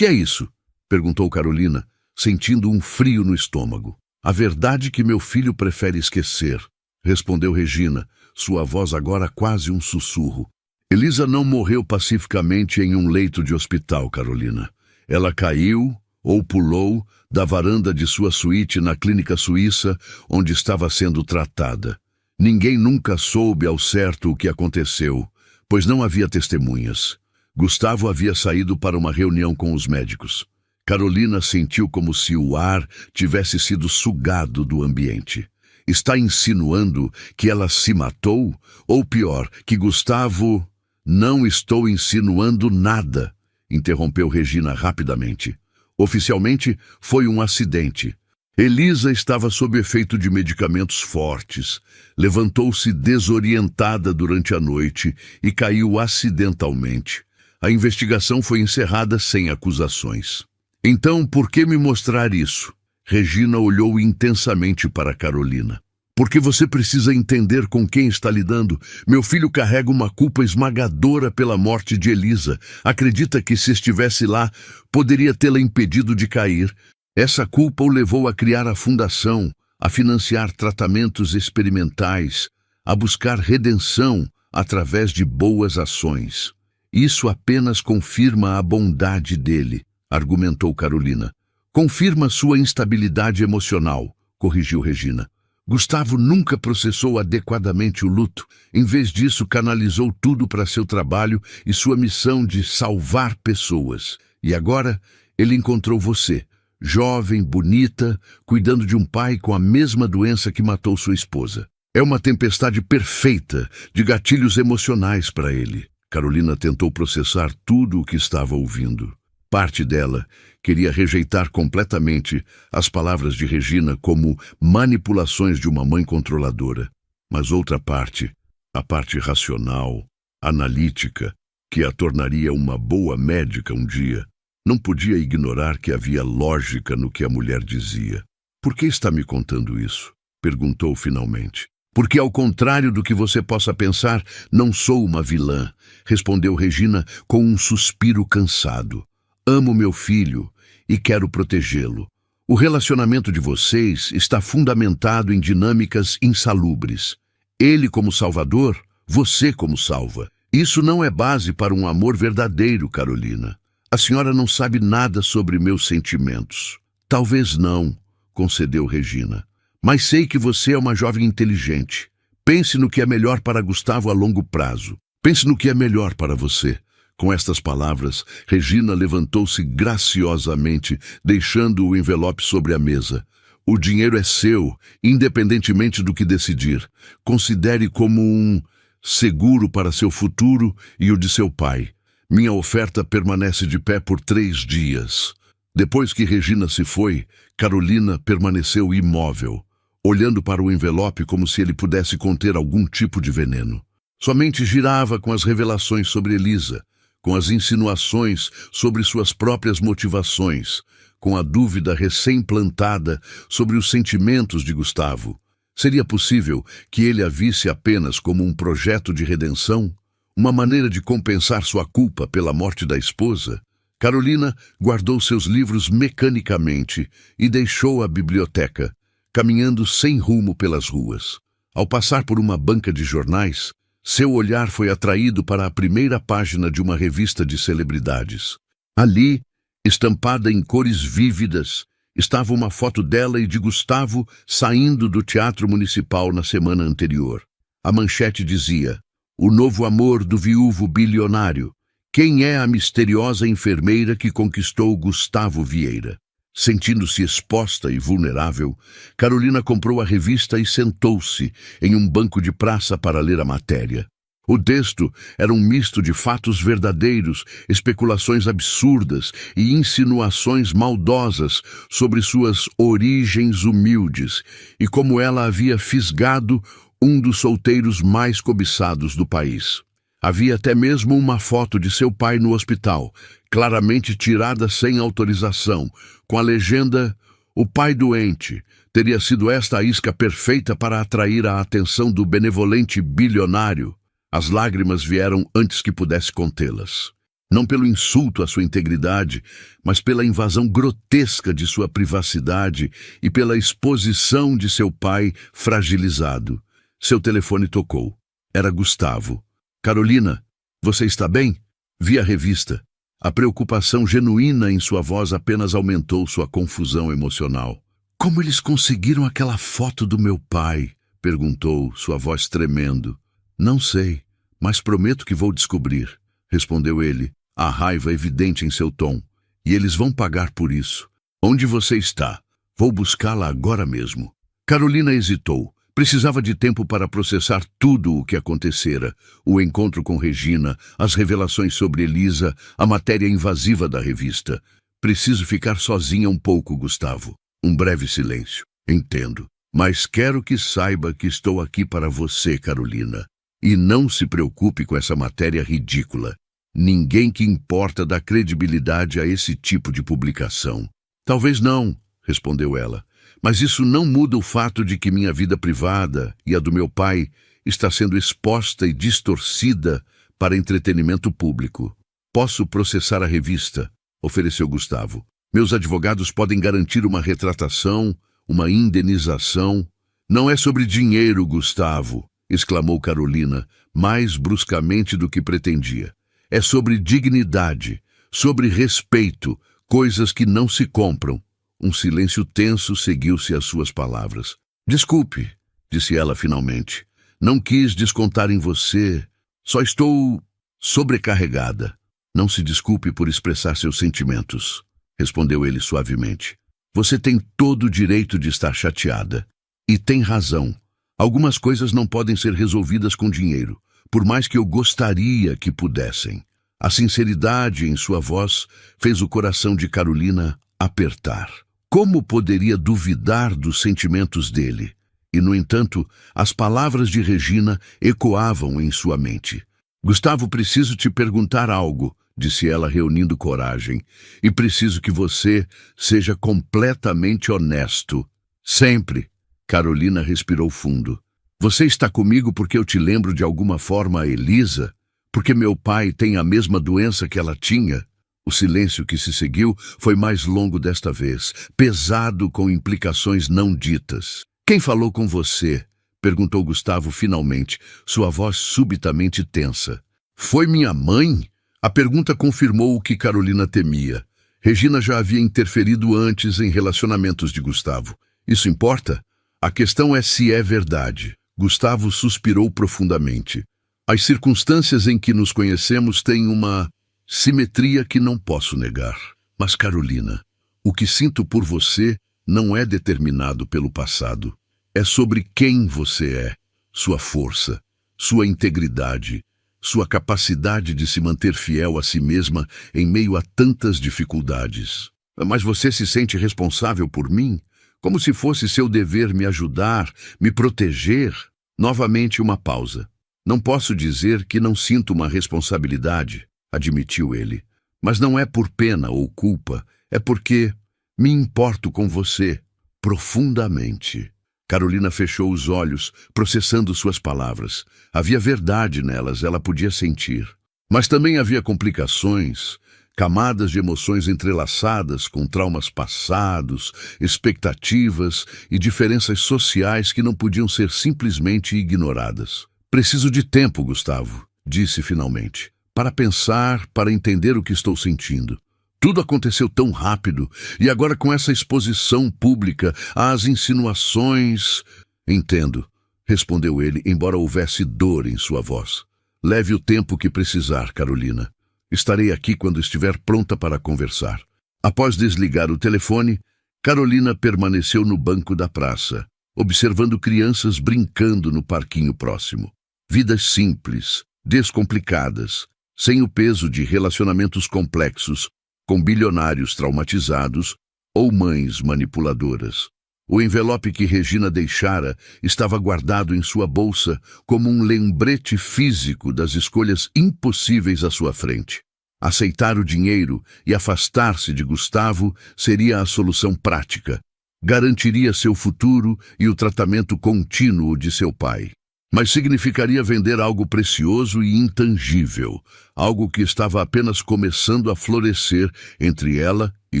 é isso? Perguntou Carolina, sentindo um frio no estômago. A verdade que meu filho prefere esquecer, respondeu Regina, sua voz agora quase um sussurro. Elisa não morreu pacificamente em um leito de hospital, Carolina. Ela caiu ou pulou da varanda de sua suíte na clínica suíça onde estava sendo tratada. Ninguém nunca soube ao certo o que aconteceu, pois não havia testemunhas. Gustavo havia saído para uma reunião com os médicos. Carolina sentiu como se o ar tivesse sido sugado do ambiente. Está insinuando que ela se matou? Ou pior, que Gustavo... Não estou insinuando nada, interrompeu Regina rapidamente. Oficialmente, foi um acidente. Elisa estava sob efeito de medicamentos fortes, levantou-se desorientada durante a noite e caiu acidentalmente. A investigação foi encerrada sem acusações. Então, por que me mostrar isso? Regina olhou intensamente para Carolina. Porque você precisa entender com quem está lidando. Meu filho carrega uma culpa esmagadora pela morte de Elisa. Acredita que se estivesse lá, poderia tê-la impedido de cair. Essa culpa o levou a criar a fundação, a financiar tratamentos experimentais, a buscar redenção através de boas ações. Isso apenas confirma a bondade dele, argumentou Carolina. Confirma sua instabilidade emocional, corrigiu Regina. Gustavo nunca processou adequadamente o luto. Em vez disso, canalizou tudo para seu trabalho e sua missão de salvar pessoas. E agora, ele encontrou você, jovem, bonita, cuidando de um pai com a mesma doença que matou sua esposa. É uma tempestade perfeita de gatilhos emocionais para ele. Carolina tentou processar tudo o que estava ouvindo. Parte dela queria rejeitar completamente as palavras de Regina como manipulações de uma mãe controladora. Mas outra parte, a parte racional, analítica, que a tornaria uma boa médica um dia, não podia ignorar que havia lógica no que a mulher dizia. "Por que está me contando isso?" perguntou finalmente. "Porque, ao contrário do que você possa pensar, não sou uma vilã", respondeu Regina com um suspiro cansado. "Amo meu filho e quero protegê-lo. O relacionamento de vocês está fundamentado em dinâmicas insalubres. Ele como salvador, você como salva. Isso não é base para um amor verdadeiro, Carolina. A senhora não sabe nada sobre meus sentimentos." "Talvez não", concedeu Regina. "Mas sei que você é uma jovem inteligente. Pense no que é melhor para Gustavo a longo prazo. Pense no que é melhor para você." Com estas palavras, Regina levantou-se graciosamente, deixando o envelope sobre a mesa. "O dinheiro é seu, independentemente do que decidir. Considere como um seguro para seu futuro e o de seu pai. Minha oferta permanece de pé por 3 dias." Depois que Regina se foi, Carolina permaneceu imóvel, olhando para o envelope como se ele pudesse conter algum tipo de veneno. Sua mente girava com as revelações sobre Elisa, com as insinuações sobre suas próprias motivações, com a dúvida recém-plantada sobre os sentimentos de Gustavo. Seria possível que ele a visse apenas como um projeto de redenção? Uma maneira de compensar sua culpa pela morte da esposa? Carolina guardou seus livros mecanicamente e deixou a biblioteca, caminhando sem rumo pelas ruas. Ao passar por uma banca de jornais, seu olhar foi atraído para a primeira página de uma revista de celebridades. Ali, estampada em cores vívidas, estava uma foto dela e de Gustavo saindo do Teatro Municipal na semana anterior. A manchete dizia: "O novo amor do viúvo bilionário. Quem é a misteriosa enfermeira que conquistou Gustavo Vieira?" Sentindo-se exposta e vulnerável, Carolina comprou a revista e sentou-se em um banco de praça para ler a matéria. O texto era um misto de fatos verdadeiros, especulações absurdas e insinuações maldosas sobre suas origens humildes e como ela havia fisgado um dos solteiros mais cobiçados do país. Havia até mesmo uma foto de seu pai no hospital, claramente tirada sem autorização, com a legenda: "O pai doente." Teria sido esta a isca perfeita para atrair a atenção do benevolente bilionário. As lágrimas vieram antes que pudesse contê-las. Não pelo insulto à sua integridade, mas pela invasão grotesca de sua privacidade e pela exposição de seu pai fragilizado. Seu telefone tocou. Era Gustavo. "Carolina, você está bem?" Vi a revista. A preocupação genuína em sua voz apenas aumentou sua confusão emocional. "Como eles conseguiram aquela foto do meu pai?" perguntou, sua voz tremendo. "Não sei, mas prometo que vou descobrir", respondeu ele, a raiva evidente em seu tom. "E eles vão pagar por isso." "Onde você está? Vou buscá-la agora mesmo." Carolina hesitou. Precisava de tempo para processar tudo o que acontecera. O encontro com Regina, as revelações sobre Elisa, a matéria invasiva da revista. "Preciso ficar sozinha um pouco, Gustavo." Um breve silêncio. "Entendo. Mas quero que saiba que estou aqui para você, Carolina. E não se preocupe com essa matéria ridícula. Ninguém que importa dá credibilidade a esse tipo de publicação." "Talvez não", respondeu ela. "Mas isso não muda o fato de que minha vida privada e a do meu pai está sendo exposta e distorcida para entretenimento público." "Posso processar a revista", ofereceu Gustavo. "Meus advogados podem garantir uma retratação, uma indenização." "Não é sobre dinheiro, Gustavo", exclamou Carolina, mais bruscamente do que pretendia. "É sobre dignidade, sobre respeito, coisas que não se compram." Um silêncio tenso seguiu-se às suas palavras. Desculpe, disse ela finalmente. Não quis descontar em você. Só estou sobrecarregada. Não se desculpe por expressar seus sentimentos, respondeu ele suavemente. Você tem todo o direito de estar chateada. E tem razão. Algumas coisas não podem ser resolvidas com dinheiro, por mais que eu gostaria que pudessem. A sinceridade em sua voz fez o coração de Carolina apertar. Como poderia duvidar dos sentimentos dele? E, no entanto, as palavras de Regina ecoavam em sua mente. Gustavo, preciso te perguntar algo, disse ela reunindo coragem. E preciso que você seja completamente honesto. Sempre. Carolina respirou fundo. Você está comigo porque eu te lembro de alguma forma a Elisa? Porque meu pai tem a mesma doença que ela tinha? O silêncio que se seguiu foi mais longo desta vez, pesado com implicações não ditas. Quem falou com você? Perguntou Gustavo finalmente, sua voz subitamente tensa. Foi minha mãe? A pergunta confirmou o que Carolina temia. Regina já havia interferido antes em relacionamentos de Gustavo. Isso importa? A questão é se é verdade. Gustavo suspirou profundamente. As circunstâncias em que nos conhecemos têm uma simetria que não posso negar. Mas, Carolina, o que sinto por você não é determinado pelo passado. É sobre quem você é, sua força, sua integridade, sua capacidade de se manter fiel a si mesma em meio a tantas dificuldades. Mas você se sente responsável por mim? Como se fosse seu dever me ajudar, me proteger? Novamente uma pausa. Não posso dizer que não sinto uma responsabilidade, admitiu ele. Mas não é por pena ou culpa, é porque me importo com você profundamente. Carolina fechou os olhos, processando suas palavras. Havia verdade nelas, ela podia sentir. Mas também havia complicações, camadas de emoções entrelaçadas com traumas passados, expectativas e diferenças sociais que não podiam ser simplesmente ignoradas. Preciso de tempo, Gustavo, disse finalmente, para pensar, para entender o que estou sentindo. Tudo aconteceu tão rápido, e agora com essa exposição pública, às insinuações... Entendo, respondeu ele, embora houvesse dor em sua voz. Leve o tempo que precisar, Carolina. Estarei aqui quando estiver pronta para conversar. Após desligar o telefone, Carolina permaneceu no banco da praça, observando crianças brincando no parquinho próximo. Vidas simples, descomplicadas, sem o peso de relacionamentos complexos, com bilionários traumatizados ou mães manipuladoras. O envelope que Regina deixara estava guardado em sua bolsa como um lembrete físico das escolhas impossíveis à sua frente. Aceitar o dinheiro e afastar-se de Gustavo seria a solução prática. Garantiria seu futuro e o tratamento contínuo de seu pai. Mas significaria vender algo precioso e intangível, algo que estava apenas começando a florescer entre ela e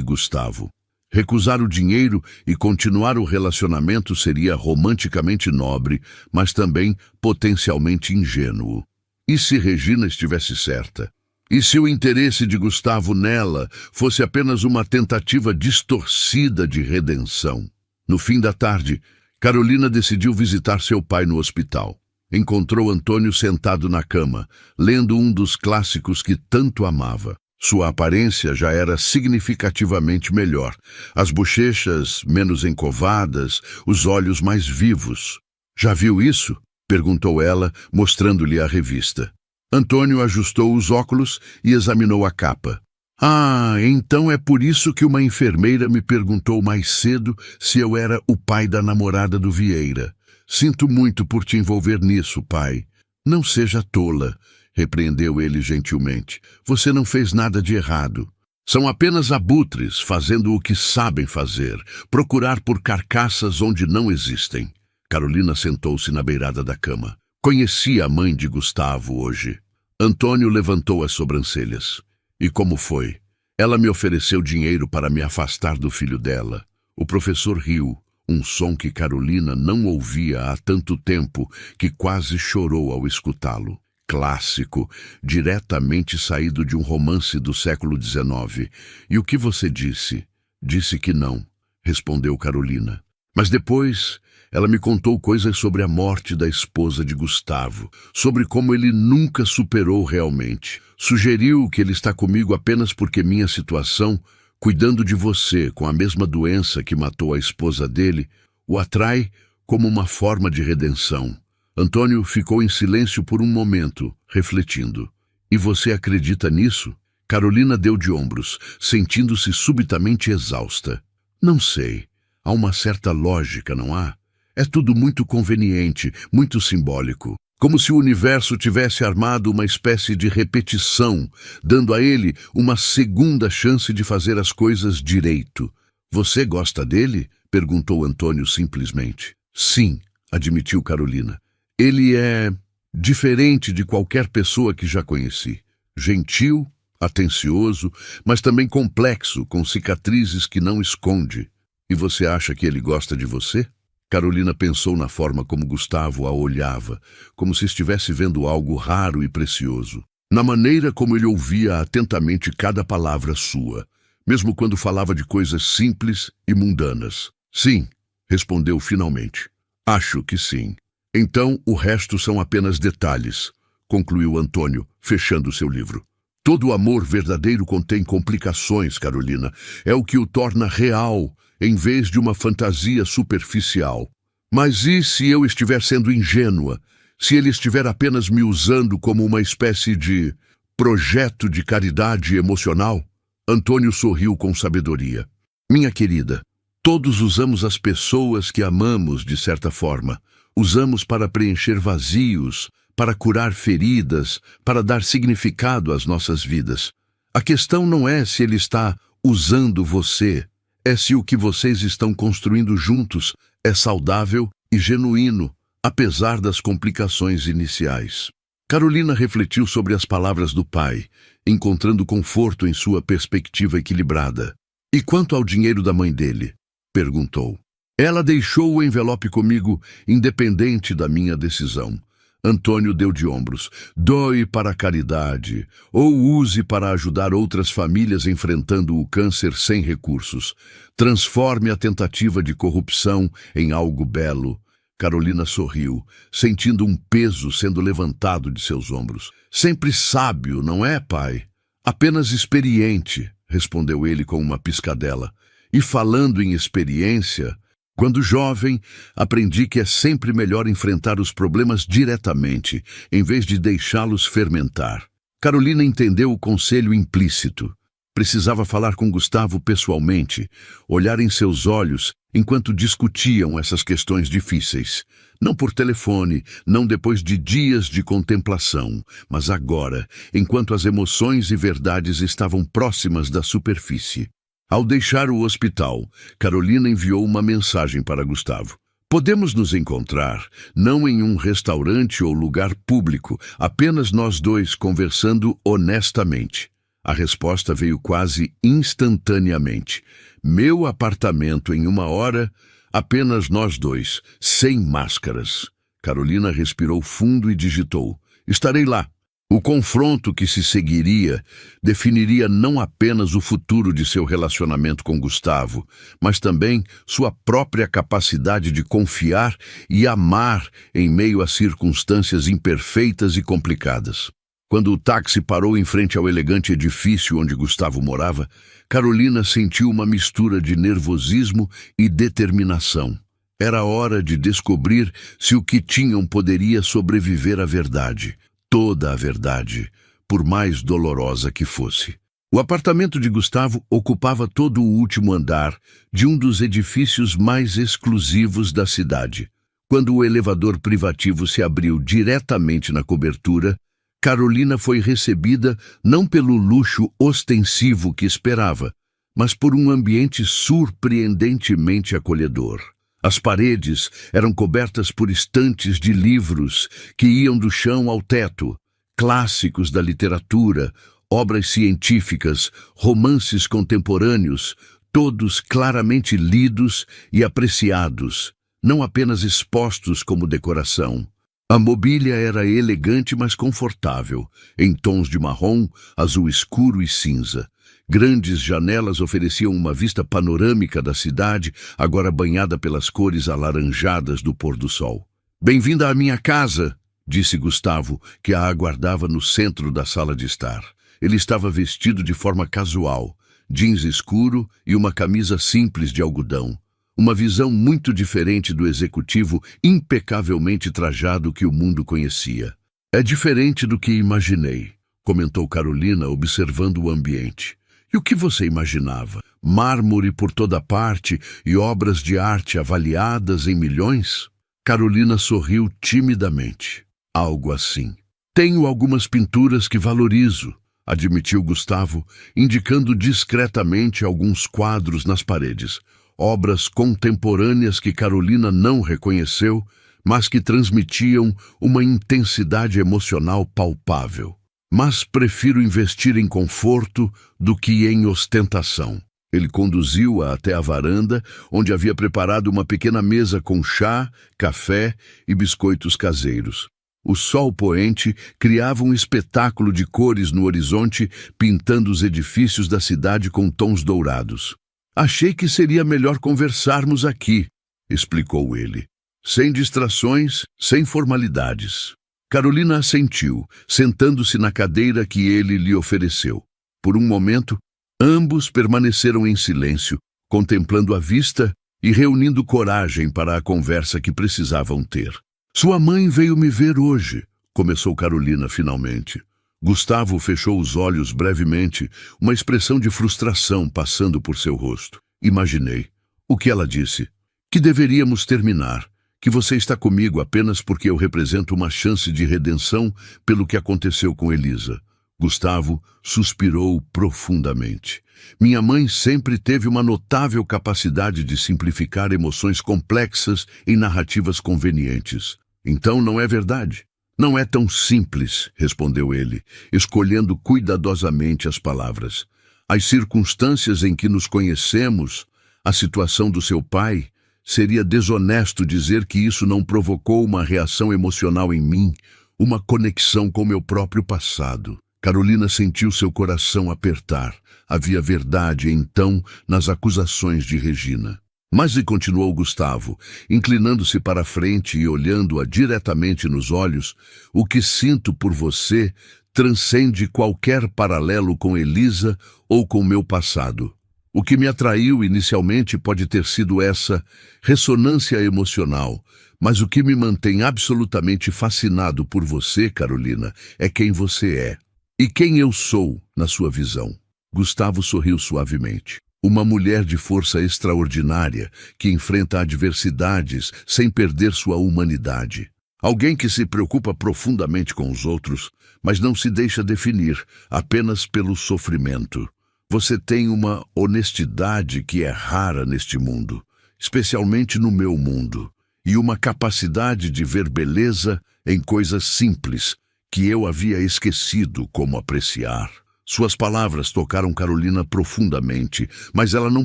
Gustavo. Recusar o dinheiro e continuar o relacionamento seria romanticamente nobre, mas também potencialmente ingênuo. E se Regina estivesse certa? E se o interesse de Gustavo nela fosse apenas uma tentativa distorcida de redenção? No fim da tarde, Carolina decidiu visitar seu pai no hospital. Encontrou Antônio sentado na cama, lendo um dos clássicos que tanto amava. Sua aparência já era significativamente melhor. As bochechas menos encovadas, os olhos mais vivos. Já viu isso? Perguntou ela, mostrando-lhe a revista. Antônio ajustou os óculos e examinou a capa. Ah, então é por isso que uma enfermeira me perguntou mais cedo se eu era o pai da namorada do Vieira. Sinto muito por te envolver nisso, pai. Não seja tola, repreendeu ele gentilmente. Você não fez nada de errado. São apenas abutres fazendo o que sabem fazer, procurar por carcaças onde não existem. Carolina sentou-se na beirada da cama. Conhecia a mãe de Gustavo hoje. Antônio levantou as sobrancelhas. E como foi? Ela me ofereceu dinheiro para me afastar do filho dela. O professor riu, um som que Carolina não ouvia há tanto tempo que quase chorou ao escutá-lo. Clássico, diretamente saído de um romance do século XIX. E o que você disse? Disse que não, respondeu Carolina. Mas depois, ela me contou coisas sobre a morte da esposa de Gustavo, sobre como ele nunca superou realmente. Sugeriu que ele está comigo apenas porque minha situação, cuidando de você com a mesma doença que matou a esposa dele, o atrai como uma forma de redenção. Antônio ficou em silêncio por um momento, refletindo. E você acredita nisso? Carolina deu de ombros, sentindo-se subitamente exausta. Não sei. Há uma certa lógica, não há? É tudo muito conveniente, muito simbólico. Como se o universo tivesse armado uma espécie de repetição, dando a ele uma segunda chance de fazer as coisas direito. Você gosta dele? Perguntou Antônio simplesmente. Sim, admitiu Carolina. Ele é diferente de qualquer pessoa que já conheci. Gentil, atencioso, mas também complexo, com cicatrizes que não esconde. E você acha que ele gosta de você? Carolina pensou na forma como Gustavo a olhava, como se estivesse vendo algo raro e precioso. Na maneira como ele ouvia atentamente cada palavra sua, mesmo quando falava de coisas simples e mundanas. Sim, respondeu finalmente. Acho que sim. Então o resto são apenas detalhes, concluiu Antônio, fechando seu livro. Todo amor verdadeiro contém complicações, Carolina. É o que o torna real, em vez de uma fantasia superficial. Mas e se eu estiver sendo ingênua? Se ele estiver apenas me usando como uma espécie de projeto de caridade emocional? Antônio sorriu com sabedoria. Minha querida, todos usamos as pessoas que amamos de certa forma. Usamos para preencher vazios, para curar feridas, para dar significado às nossas vidas. A questão não é se ele está usando você, é se o que vocês estão construindo juntos é saudável e genuíno, apesar das complicações iniciais. Carolina refletiu sobre as palavras do pai, encontrando conforto em sua perspectiva equilibrada. E quanto ao dinheiro da mãe dele? Perguntou. Ela deixou o envelope comigo, independente da minha decisão. Antônio deu de ombros. Doe para a caridade, ou use para ajudar outras famílias enfrentando o câncer sem recursos. Transforme a tentativa de corrupção em algo belo. Carolina sorriu, sentindo um peso sendo levantado de seus ombros. Sempre sábio, não é, pai? Apenas experiente, respondeu ele com uma piscadela. E falando em experiência, quando jovem, aprendi que é sempre melhor enfrentar os problemas diretamente, em vez de deixá-los fermentar. Carolina entendeu o conselho implícito. Precisava falar com Gustavo pessoalmente, olhar em seus olhos enquanto discutiam essas questões difíceis. Não por telefone, não depois de dias de contemplação, mas agora, enquanto as emoções e verdades estavam próximas da superfície. Ao deixar o hospital, Carolina enviou uma mensagem para Gustavo. Podemos nos encontrar, não em um restaurante ou lugar público, apenas nós dois conversando honestamente. A resposta veio quase instantaneamente. Meu apartamento em 1 hora, apenas nós dois, sem máscaras. Carolina respirou fundo e digitou. Estarei lá. O confronto que se seguiria definiria não apenas o futuro de seu relacionamento com Gustavo, mas também sua própria capacidade de confiar e amar em meio a circunstâncias imperfeitas e complicadas. Quando o táxi parou em frente ao elegante edifício onde Gustavo morava, Carolina sentiu uma mistura de nervosismo e determinação. Era hora de descobrir se o que tinham poderia sobreviver à verdade. Toda a verdade, por mais dolorosa que fosse. O apartamento de Gustavo ocupava todo o último andar de um dos edifícios mais exclusivos da cidade. Quando o elevador privativo se abriu diretamente na cobertura, Carolina foi recebida não pelo luxo ostensivo que esperava, mas por um ambiente surpreendentemente acolhedor. As paredes eram cobertas por estantes de livros que iam do chão ao teto, clássicos da literatura, obras científicas, romances contemporâneos, todos claramente lidos e apreciados, não apenas expostos como decoração. A mobília era elegante, mas confortável, em tons de marrom, azul escuro e cinza, Grandes janelas ofereciam uma vista panorâmica da cidade, agora banhada pelas cores alaranjadas do pôr do sol. "Bem-vinda à minha casa", disse Gustavo, que a aguardava no centro da sala de estar. Ele estava vestido de forma casual, jeans escuro e uma camisa simples de algodão. Uma visão muito diferente do executivo impecavelmente trajado que o mundo conhecia. "É diferente do que imaginei", comentou Carolina, observando o ambiente. "E o que você imaginava? Mármore por toda parte e obras de arte avaliadas em milhões?" Carolina sorriu timidamente. "Algo assim. Tenho algumas pinturas que valorizo", admitiu Gustavo, indicando discretamente alguns quadros nas paredes. Obras contemporâneas que Carolina não reconheceu, mas que transmitiam uma intensidade emocional palpável. "Mas prefiro investir em conforto do que em ostentação." Ele conduziu-a até a varanda, onde havia preparado uma pequena mesa com chá, café e biscoitos caseiros. O sol poente criava um espetáculo de cores no horizonte, pintando os edifícios da cidade com tons dourados. "Achei que seria melhor conversarmos aqui", explicou ele. "Sem distrações, sem formalidades." Carolina assentiu, sentando-se na cadeira que ele lhe ofereceu. Por um momento, ambos permaneceram em silêncio, contemplando a vista e reunindo coragem para a conversa que precisavam ter. "Sua mãe veio me ver hoje", começou Carolina finalmente. Gustavo fechou os olhos brevemente, uma expressão de frustração passando por seu rosto. "Imaginei. O que ela disse? Que deveríamos terminar. Que você está comigo apenas porque eu represento uma chance de redenção pelo que aconteceu com Elisa." Gustavo suspirou profundamente. "Minha mãe sempre teve uma notável capacidade de simplificar emoções complexas em narrativas convenientes. Então não é verdade?" "Não é tão simples", respondeu ele, escolhendo cuidadosamente as palavras. "As circunstâncias em que nos conhecemos, a situação do seu pai, seria desonesto dizer que isso não provocou uma reação emocional em mim, uma conexão com meu próprio passado." Carolina sentiu seu coração apertar. Havia verdade, então, nas acusações de Regina. "Mas", e continuou Gustavo, inclinando-se para a frente e olhando-a diretamente nos olhos, "o que sinto por você transcende qualquer paralelo com Elisa ou com meu passado. O que me atraiu inicialmente pode ter sido essa ressonância emocional, mas o que me mantém absolutamente fascinado por você, Carolina, é quem você é. E quem eu sou, na sua visão." Gustavo sorriu suavemente. "Uma mulher de força extraordinária, que enfrenta adversidades sem perder sua humanidade. Alguém que se preocupa profundamente com os outros, mas não se deixa definir apenas pelo sofrimento. Você tem uma honestidade que é rara neste mundo, especialmente no meu mundo, e uma capacidade de ver beleza em coisas simples que eu havia esquecido como apreciar." Suas palavras tocaram Carolina profundamente, mas ela não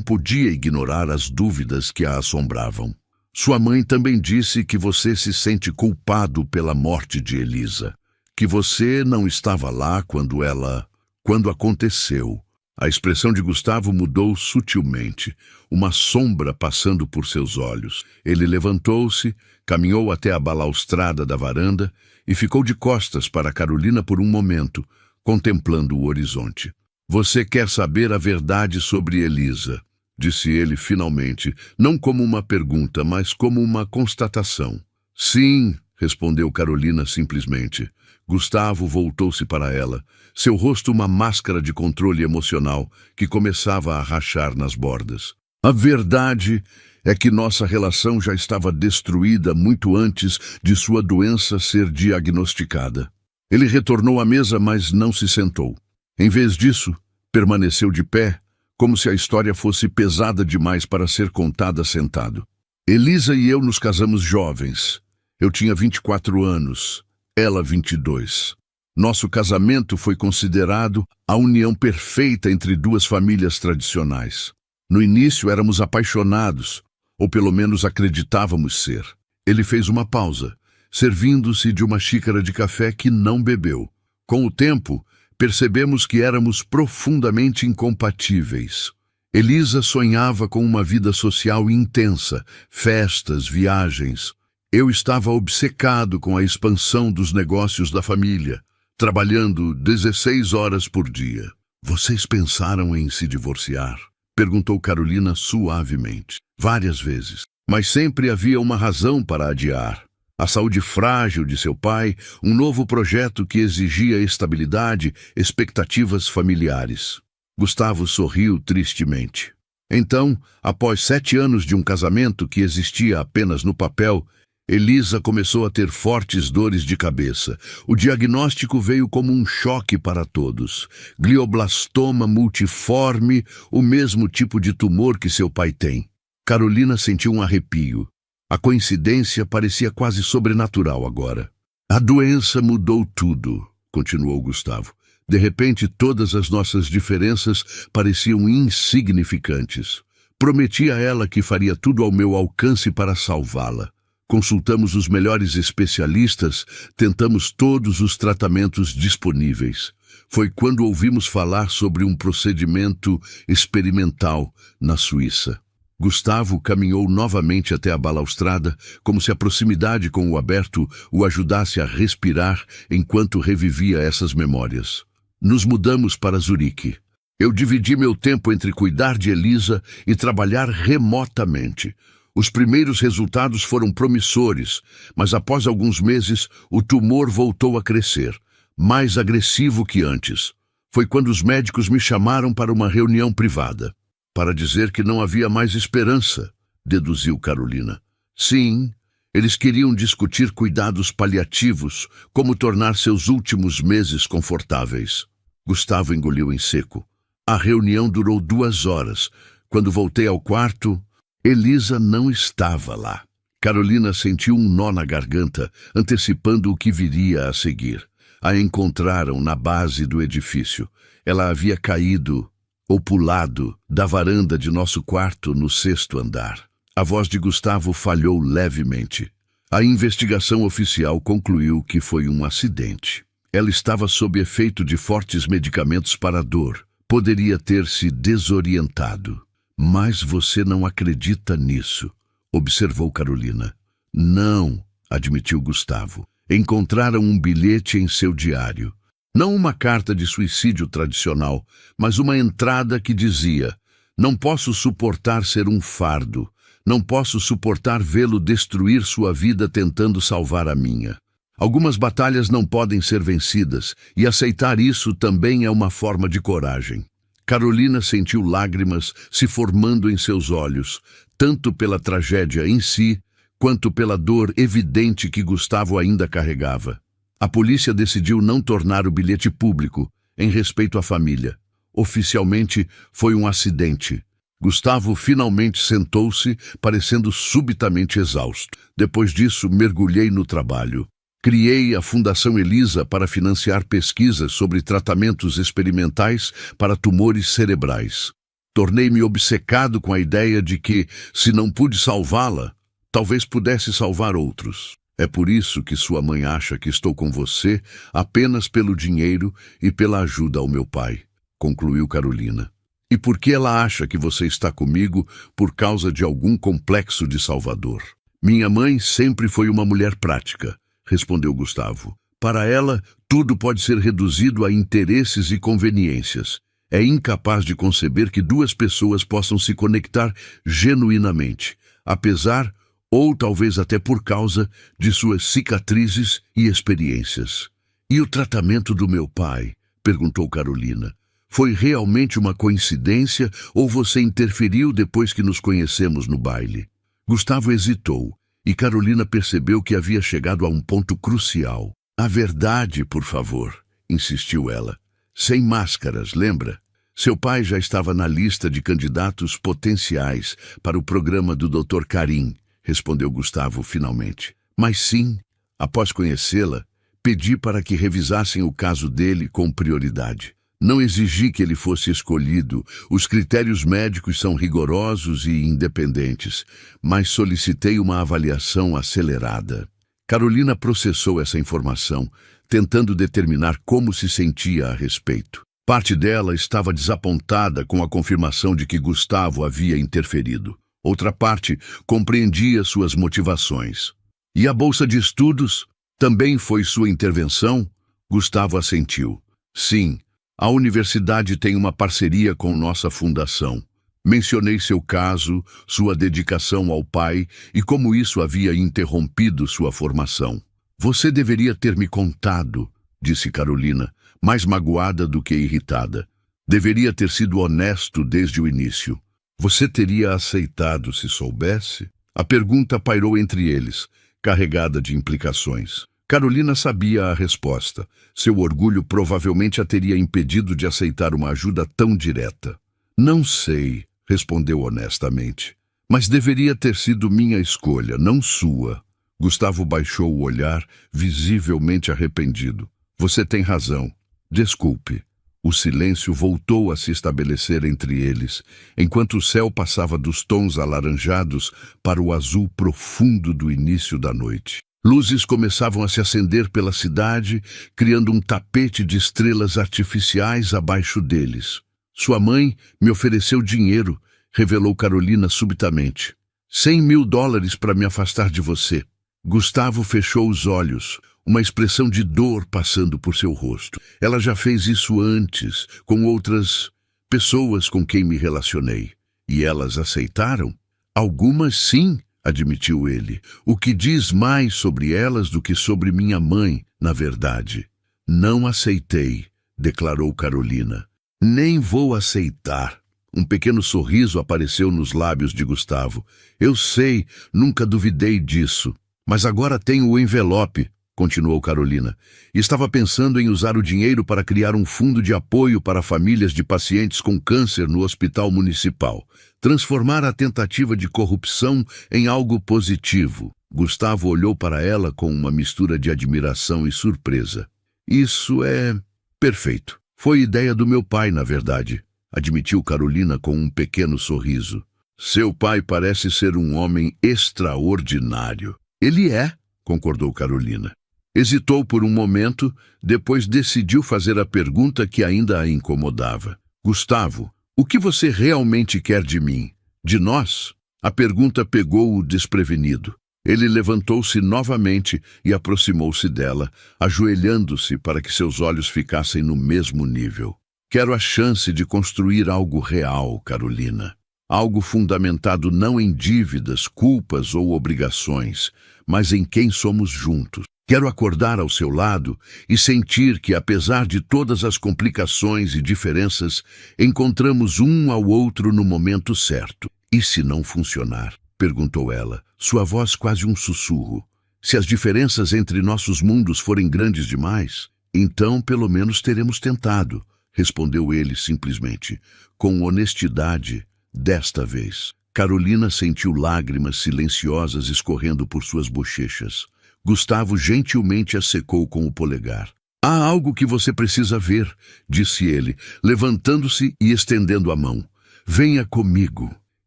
podia ignorar as dúvidas que a assombravam. "Sua mãe também disse que você se sente culpado pela morte de Elisa, que você não estava lá quando aconteceu." A expressão de Gustavo mudou sutilmente, uma sombra passando por seus olhos. Ele levantou-se, caminhou até a balaustrada da varanda e ficou de costas para Carolina por um momento, contemplando o horizonte. "Você quer saber a verdade sobre Elisa", disse ele finalmente, não como uma pergunta, mas como uma constatação. "Sim", respondeu Carolina simplesmente. Gustavo voltou-se para ela, seu rosto uma máscara de controle emocional que começava a rachar nas bordas. "A verdade é que nossa relação já estava destruída muito antes de sua doença ser diagnosticada." Ele retornou à mesa, mas não se sentou. Em vez disso, permaneceu de pé, como se a história fosse pesada demais para ser contada sentado. "Elisa e eu nos casamos jovens. Eu tinha 24 anos, ela 22. Nosso casamento foi considerado a união perfeita entre duas famílias tradicionais. No início éramos apaixonados, ou pelo menos acreditávamos ser." Ele fez uma pausa, servindo-se de uma xícara de café que não bebeu. Com o tempo, Percebemos que éramos profundamente incompatíveis. Elisa sonhava com uma vida social intensa, festas, viagens. Eu estava obcecado com a expansão dos negócios da família, trabalhando 16 horas por dia. Vocês pensaram em se divorciar? Perguntou Carolina suavemente. Várias vezes. Mas sempre havia uma razão para adiar. A saúde frágil de seu pai, um novo projeto que exigia estabilidade, expectativas familiares. Gustavo sorriu tristemente. Então, após 7 anos de um casamento que existia apenas no papel, Elisa começou a ter fortes dores de cabeça. O diagnóstico veio como um choque para todos. Glioblastoma multiforme, o mesmo tipo de tumor que seu pai tem. Carolina sentiu um arrepio. A coincidência parecia quase sobrenatural agora. A doença mudou tudo, continuou Gustavo. De repente, todas as nossas diferenças pareciam insignificantes. Prometi a ela que faria tudo ao meu alcance para salvá-la. Consultamos os melhores especialistas, tentamos todos os tratamentos disponíveis. Foi quando ouvimos falar sobre um procedimento experimental na Suíça. Gustavo caminhou novamente até a balaustrada, como se a proximidade com o aberto o ajudasse a respirar enquanto revivia essas memórias. Nos mudamos para Zurique. Eu dividi meu tempo entre cuidar de Elisa e trabalhar remotamente. Os primeiros resultados foram promissores, mas após alguns meses o tumor voltou a crescer, mais agressivo que antes. Foi quando os médicos me chamaram para uma reunião privada. Para dizer que não havia mais esperança, deduziu Carolina. Sim, eles queriam discutir cuidados paliativos, como tornar seus últimos meses confortáveis. Gustavo engoliu em seco. A reunião durou 2 horas. Quando voltei ao quarto, Elisa não estava lá. Carolina sentiu um nó na garganta, antecipando o que viria a seguir. A encontraram na base do edifício. Ela havia caído ou pulado da varanda de nosso quarto no 6º andar. A voz de Gustavo falhou levemente. A investigação oficial concluiu que foi um acidente. Ela estava sob efeito de fortes medicamentos para a dor. Poderia ter se desorientado. Mas você não acredita nisso, observou Carolina. Não, admitiu Gustavo. Encontraram um bilhete em seu diário. Não uma carta de suicídio tradicional, mas uma entrada que dizia: não posso suportar ser um fardo, não posso suportar vê-lo destruir sua vida tentando salvar a minha. Algumas batalhas não podem ser vencidas, e aceitar isso também é uma forma de coragem. Carolina sentiu lágrimas se formando em seus olhos, tanto pela tragédia em si, quanto pela dor evidente que Gustavo ainda carregava. A polícia decidiu não tornar o bilhete público, em respeito à família. Oficialmente, foi um acidente. Gustavo finalmente sentou-se, parecendo subitamente exausto. Depois disso, mergulhei no trabalho. Criei a Fundação Elisa para financiar pesquisas sobre tratamentos experimentais para tumores cerebrais. Tornei-me obcecado com a ideia de que, se não pude salvá-la, talvez pudesse salvar outros. É por isso que sua mãe acha que estou com você apenas pelo dinheiro e pela ajuda ao meu pai, concluiu Carolina. E por que ela acha que você está comigo por causa de algum complexo de Salvador? Minha mãe sempre foi uma mulher prática, respondeu Gustavo. Para ela, tudo pode ser reduzido a interesses e conveniências. É incapaz de conceber que 2 pessoas possam se conectar genuinamente, apesar ou talvez até por causa de suas cicatrizes e experiências. E o tratamento do meu pai? Perguntou Carolina. Foi realmente uma coincidência ou você interferiu depois que nos conhecemos no baile? Gustavo hesitou e Carolina percebeu que havia chegado a um ponto crucial. A verdade, por favor, insistiu ela. Sem máscaras, lembra? Seu pai já estava na lista de candidatos potenciais para o programa do Dr. Karim, respondeu Gustavo finalmente. Mas sim, após conhecê-la, pedi para que revisassem o caso dele com prioridade. Não exigi que ele fosse escolhido, os critérios médicos são rigorosos e independentes, mas solicitei uma avaliação acelerada. Carolina processou essa informação, tentando determinar como se sentia a respeito. Parte dela estava desapontada com a confirmação de que Gustavo havia interferido. Outra parte compreendia suas motivações. E a bolsa de estudos? Também foi sua intervenção? Gustavo assentiu. Sim, a universidade tem uma parceria com nossa fundação. Mencionei seu caso, sua dedicação ao pai e como isso havia interrompido sua formação. Você deveria ter me contado, disse Carolina, mais magoada do que irritada. Deveria ter sido honesto desde o início. Você teria aceitado se soubesse? A pergunta pairou entre eles, carregada de implicações. Carolina sabia a resposta. Seu orgulho provavelmente a teria impedido de aceitar uma ajuda tão direta. Não sei, respondeu honestamente. Mas deveria ter sido minha escolha, não sua. Gustavo baixou o olhar, visivelmente arrependido. Você tem razão. Desculpe. O silêncio voltou a se estabelecer entre eles, enquanto o céu passava dos tons alaranjados para o azul profundo do início da noite. Luzes começavam a se acender pela cidade, criando um tapete de estrelas artificiais abaixo deles. Sua mãe me ofereceu dinheiro, revelou Carolina subitamente. $100.000 para me afastar de você. Gustavo fechou os olhos, uma expressão de dor passando por seu rosto. Ela já fez isso antes, com outras pessoas com quem me relacionei. E elas aceitaram? Algumas sim, admitiu ele, o que diz mais sobre elas do que sobre minha mãe, na verdade. Não aceitei, declarou Carolina. Nem vou aceitar. Um pequeno sorriso apareceu nos lábios de Gustavo. Eu sei, nunca duvidei disso. Mas agora tenho o envelope, continuou Carolina. Estava pensando em usar o dinheiro para criar um fundo de apoio para famílias de pacientes com câncer no hospital municipal. Transformar a tentativa de corrupção em algo positivo. Gustavo olhou para ela com uma mistura de admiração e surpresa. Isso é perfeito. Foi ideia do meu pai, na verdade, admitiu Carolina com um pequeno sorriso. Seu pai parece ser um homem extraordinário. Ele é, concordou Carolina. Hesitou por um momento, depois decidiu fazer a pergunta que ainda a incomodava. Gustavo, o que você realmente quer de mim? De nós? A pergunta pegou-o desprevenido. Ele levantou-se novamente e aproximou-se dela, ajoelhando-se para que seus olhos ficassem no mesmo nível. Quero a chance de construir algo real, Carolina. Algo fundamentado não em dívidas, culpas ou obrigações, mas em quem somos juntos. Quero acordar ao seu lado e sentir que, apesar de todas as complicações e diferenças, encontramos um ao outro no momento certo. E se não funcionar? Perguntou ela, sua voz quase um sussurro. Se as diferenças entre nossos mundos forem grandes demais, então pelo menos teremos tentado, respondeu ele simplesmente, com honestidade. Desta vez, Carolina sentiu lágrimas silenciosas escorrendo por suas bochechas. Gustavo gentilmente a secou com o polegar. Há algo que você precisa ver, disse ele, levantando-se e estendendo a mão. Venha comigo.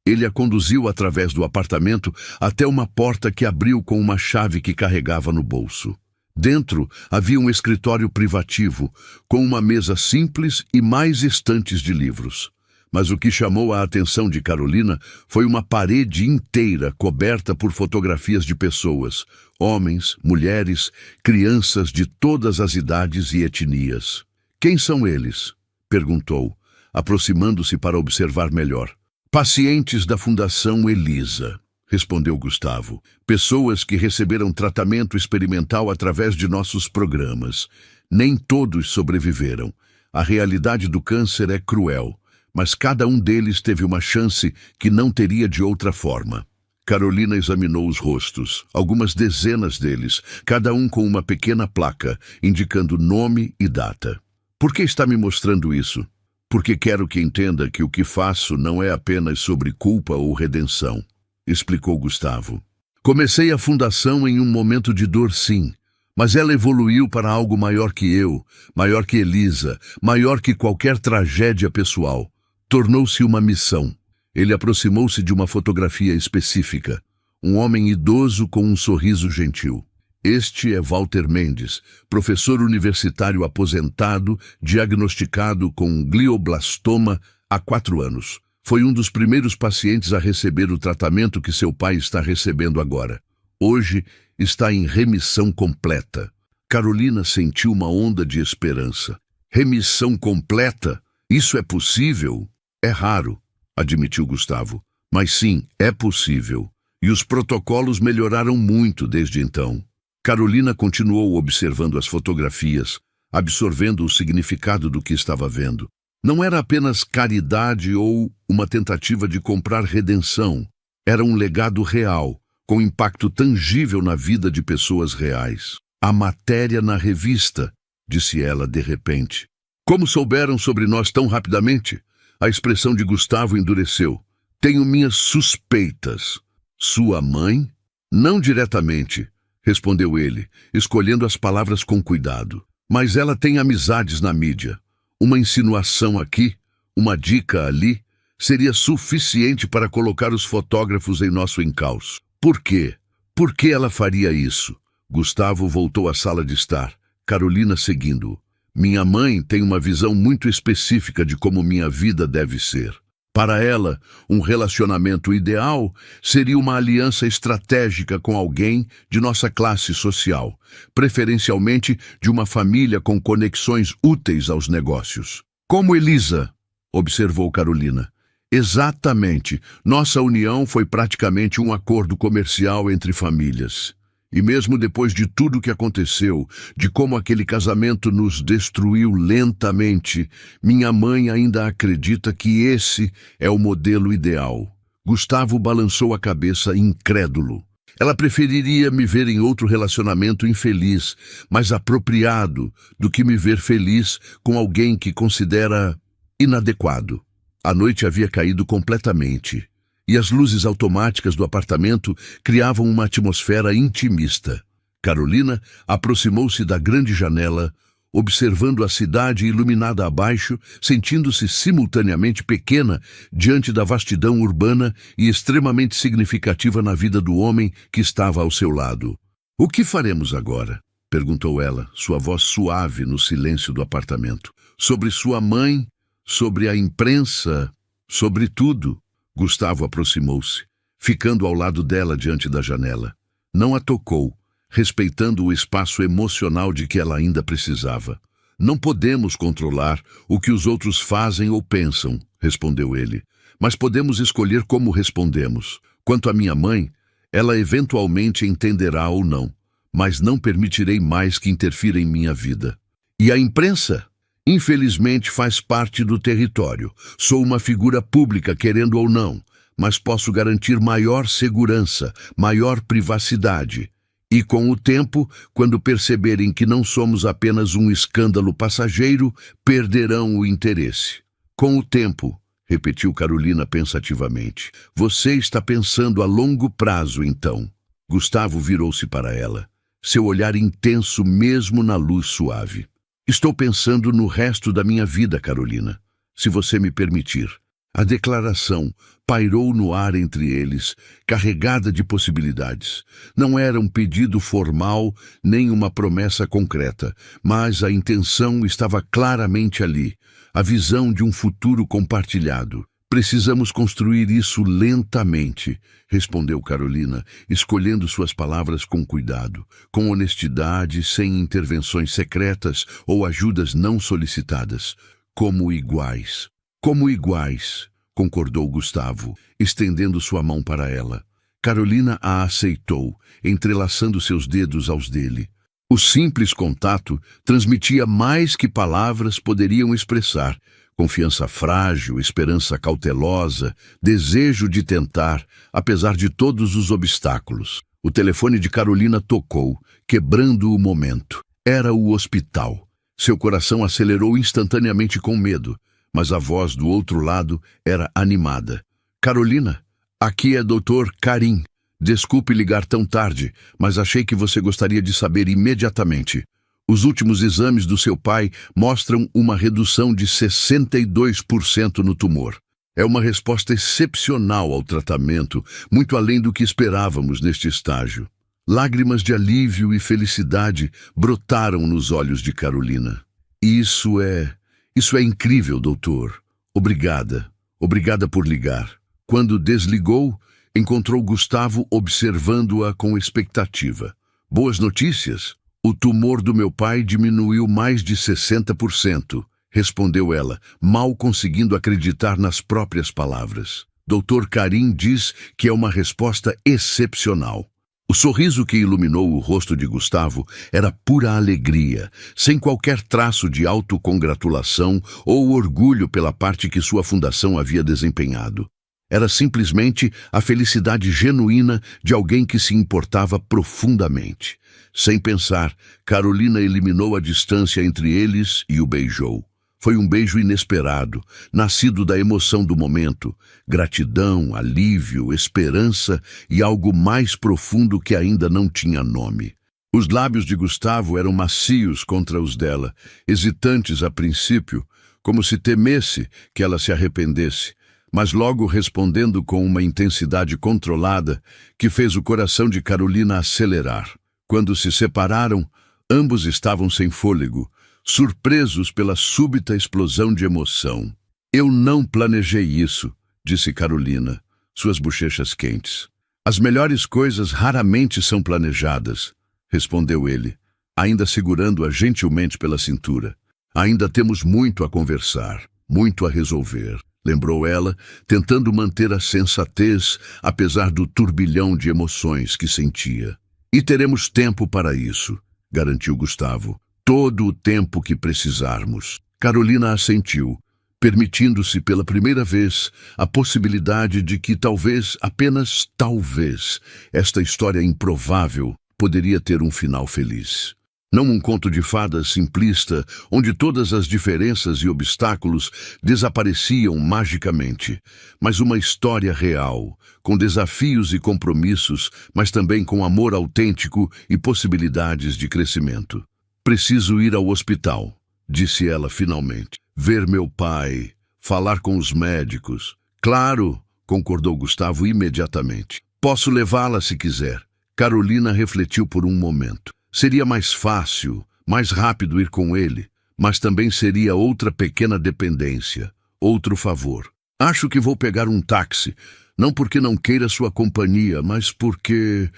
Ele a conduziu através do apartamento até uma porta que abriu com uma chave que carregava no bolso. Dentro havia um escritório privativo, com uma mesa simples e mais estantes de livros. Mas o que chamou a atenção de Carolina foi uma parede inteira coberta por fotografias de pessoas, homens, mulheres, crianças de todas as idades e etnias. Quem são eles? Perguntou, aproximando-se para observar melhor. Pacientes da Fundação Elisa, respondeu Gustavo. Pessoas que receberam tratamento experimental através de nossos programas. Nem todos sobreviveram. A realidade do câncer é cruel. Mas cada um deles teve uma chance que não teria de outra forma. Carolina examinou os rostos, algumas dezenas deles, cada um com uma pequena placa, indicando nome e data. Por que está me mostrando isso? Porque quero que entenda que o que faço não é apenas sobre culpa ou redenção, explicou Gustavo. Comecei a fundação em um momento de dor, sim, mas ela evoluiu para algo maior que eu, maior que Elisa, maior que qualquer tragédia pessoal. Tornou-se uma missão. Ele aproximou-se de uma fotografia específica. Um homem idoso com um sorriso gentil. Este é Walter Mendes, professor universitário aposentado, diagnosticado com glioblastoma há 4 anos. Foi um dos primeiros pacientes a receber o tratamento que seu pai está recebendo agora. Hoje está em remissão completa. Carolina sentiu uma onda de esperança. Remissão completa? Isso é possível? É raro, admitiu Gustavo. Mas sim, é possível. E os protocolos melhoraram muito desde então. Carolina continuou observando as fotografias, absorvendo o significado do que estava vendo. Não era apenas caridade ou uma tentativa de comprar redenção. Era um legado real, com impacto tangível na vida de pessoas reais. A matéria na revista, disse ela de repente. Como souberam sobre nós tão rapidamente? A expressão de Gustavo endureceu. Tenho minhas suspeitas. Sua mãe? Não diretamente, respondeu ele, escolhendo as palavras com cuidado. Mas ela tem amizades na mídia. Uma insinuação aqui, uma dica ali, seria suficiente para colocar os fotógrafos em nosso encalço. Por quê? Por que ela faria isso? Gustavo voltou à sala de estar, Carolina seguindo-o. Minha mãe tem uma visão muito específica de como minha vida deve ser. Para ela, um relacionamento ideal seria uma aliança estratégica com alguém de nossa classe social, preferencialmente de uma família com conexões úteis aos negócios. Como Elisa, observou Carolina. Exatamente. Nossa união foi praticamente um acordo comercial entre famílias. E mesmo depois de tudo que aconteceu, de como aquele casamento nos destruiu lentamente, minha mãe ainda acredita que esse é o modelo ideal. Gustavo balançou a cabeça incrédulo. Ela preferiria me ver em outro relacionamento infeliz, mais apropriado, do que me ver feliz com alguém que considera inadequado. A noite havia caído completamente. E as luzes automáticas do apartamento criavam uma atmosfera intimista. Carolina aproximou-se da grande janela, observando a cidade iluminada abaixo, sentindo-se simultaneamente pequena diante da vastidão urbana e extremamente significativa na vida do homem que estava ao seu lado. "O que faremos agora?" perguntou ela, sua voz suave no silêncio do apartamento. "Sobre sua mãe, sobre a imprensa, sobre tudo." Gustavo aproximou-se, ficando ao lado dela diante da janela. Não a tocou, respeitando o espaço emocional de que ela ainda precisava. "Não podemos controlar o que os outros fazem ou pensam", respondeu ele, "mas podemos escolher como respondemos. Quanto à minha mãe, ela eventualmente entenderá ou não, mas não permitirei mais que interfira em minha vida. E a imprensa? Infelizmente faz parte do território. Sou uma figura pública, querendo ou não, mas posso garantir maior segurança, maior privacidade. E com o tempo, quando perceberem que não somos apenas um escândalo passageiro, perderão o interesse." "Com o tempo", repetiu Carolina pensativamente. "Você está pensando a longo prazo, então." Gustavo virou-se para ela, seu olhar intenso mesmo na luz suave. "Estou pensando no resto da minha vida, Carolina, se você me permitir." A declaração pairou no ar entre eles, carregada de possibilidades. Não era um pedido formal, nem uma promessa concreta, mas a intenção estava claramente ali, a visão de um futuro compartilhado. "Precisamos construir isso lentamente", respondeu Carolina, escolhendo suas palavras com cuidado, com honestidade, sem intervenções secretas ou ajudas não solicitadas. "Como iguais." "Como iguais", concordou Gustavo, estendendo sua mão para ela. Carolina a aceitou, entrelaçando seus dedos aos dele. O simples contato transmitia mais que palavras poderiam expressar. Confiança frágil, esperança cautelosa, desejo de tentar, apesar de todos os obstáculos. O telefone de Carolina tocou, quebrando o momento. Era o hospital. Seu coração acelerou instantaneamente com medo, mas a voz do outro lado era animada. "Carolina, aqui é Dr. Karim. Desculpe ligar tão tarde, mas achei que você gostaria de saber imediatamente. Os últimos exames do seu pai mostram uma redução de 62% no tumor. É uma resposta excepcional ao tratamento, muito além do que esperávamos neste estágio." Lágrimas de alívio e felicidade brotaram nos olhos de Carolina. Isso é incrível, doutor. Obrigada. Obrigada por ligar. Quando desligou, encontrou Gustavo observando-a com expectativa. Boas notícias? O tumor do meu pai diminuiu mais de 60%, respondeu ela, mal conseguindo acreditar nas próprias palavras. Dr. Karim diz que é uma resposta excepcional. O sorriso que iluminou o rosto de Gustavo era pura alegria, sem qualquer traço de autocongratulação ou orgulho pela parte que sua fundação havia desempenhado. Era simplesmente a felicidade genuína de alguém que se importava profundamente. Sem pensar, Carolina eliminou a distância entre eles e o beijou. Foi um beijo inesperado, nascido da emoção do momento, gratidão, alívio, esperança e algo mais profundo que ainda não tinha nome. Os lábios de Gustavo eram macios contra os dela, hesitantes a princípio, como se temesse que ela se arrependesse, mas logo respondendo com uma intensidade controlada que fez o coração de Carolina acelerar. Quando se separaram, ambos estavam sem fôlego, surpresos pela súbita explosão de emoção. Eu não planejei isso, disse Carolina, suas bochechas quentes. As melhores coisas raramente são planejadas, respondeu ele, ainda segurando-a gentilmente pela cintura. Ainda temos muito a conversar, muito a resolver, lembrou ela, tentando manter a sensatez, apesar do turbilhão de emoções que sentia. E teremos tempo para isso, garantiu Gustavo. Todo o tempo que precisarmos. Carolina assentiu, permitindo-se pela primeira vez a possibilidade de que talvez, apenas talvez, esta história improvável poderia ter um final feliz. Não um conto de fadas simplista, onde todas as diferenças e obstáculos desapareciam magicamente, mas uma história real, com desafios e compromissos, mas também com amor autêntico e possibilidades de crescimento. Preciso ir ao hospital, disse ela finalmente. Ver meu pai, falar com os médicos. Claro, concordou Gustavo imediatamente. Posso levá-la se quiser. Carolina refletiu por um momento. Seria mais fácil, mais rápido ir com ele, mas também seria outra pequena dependência, outro favor. Acho que vou pegar um táxi, não porque não queira sua companhia, mas porque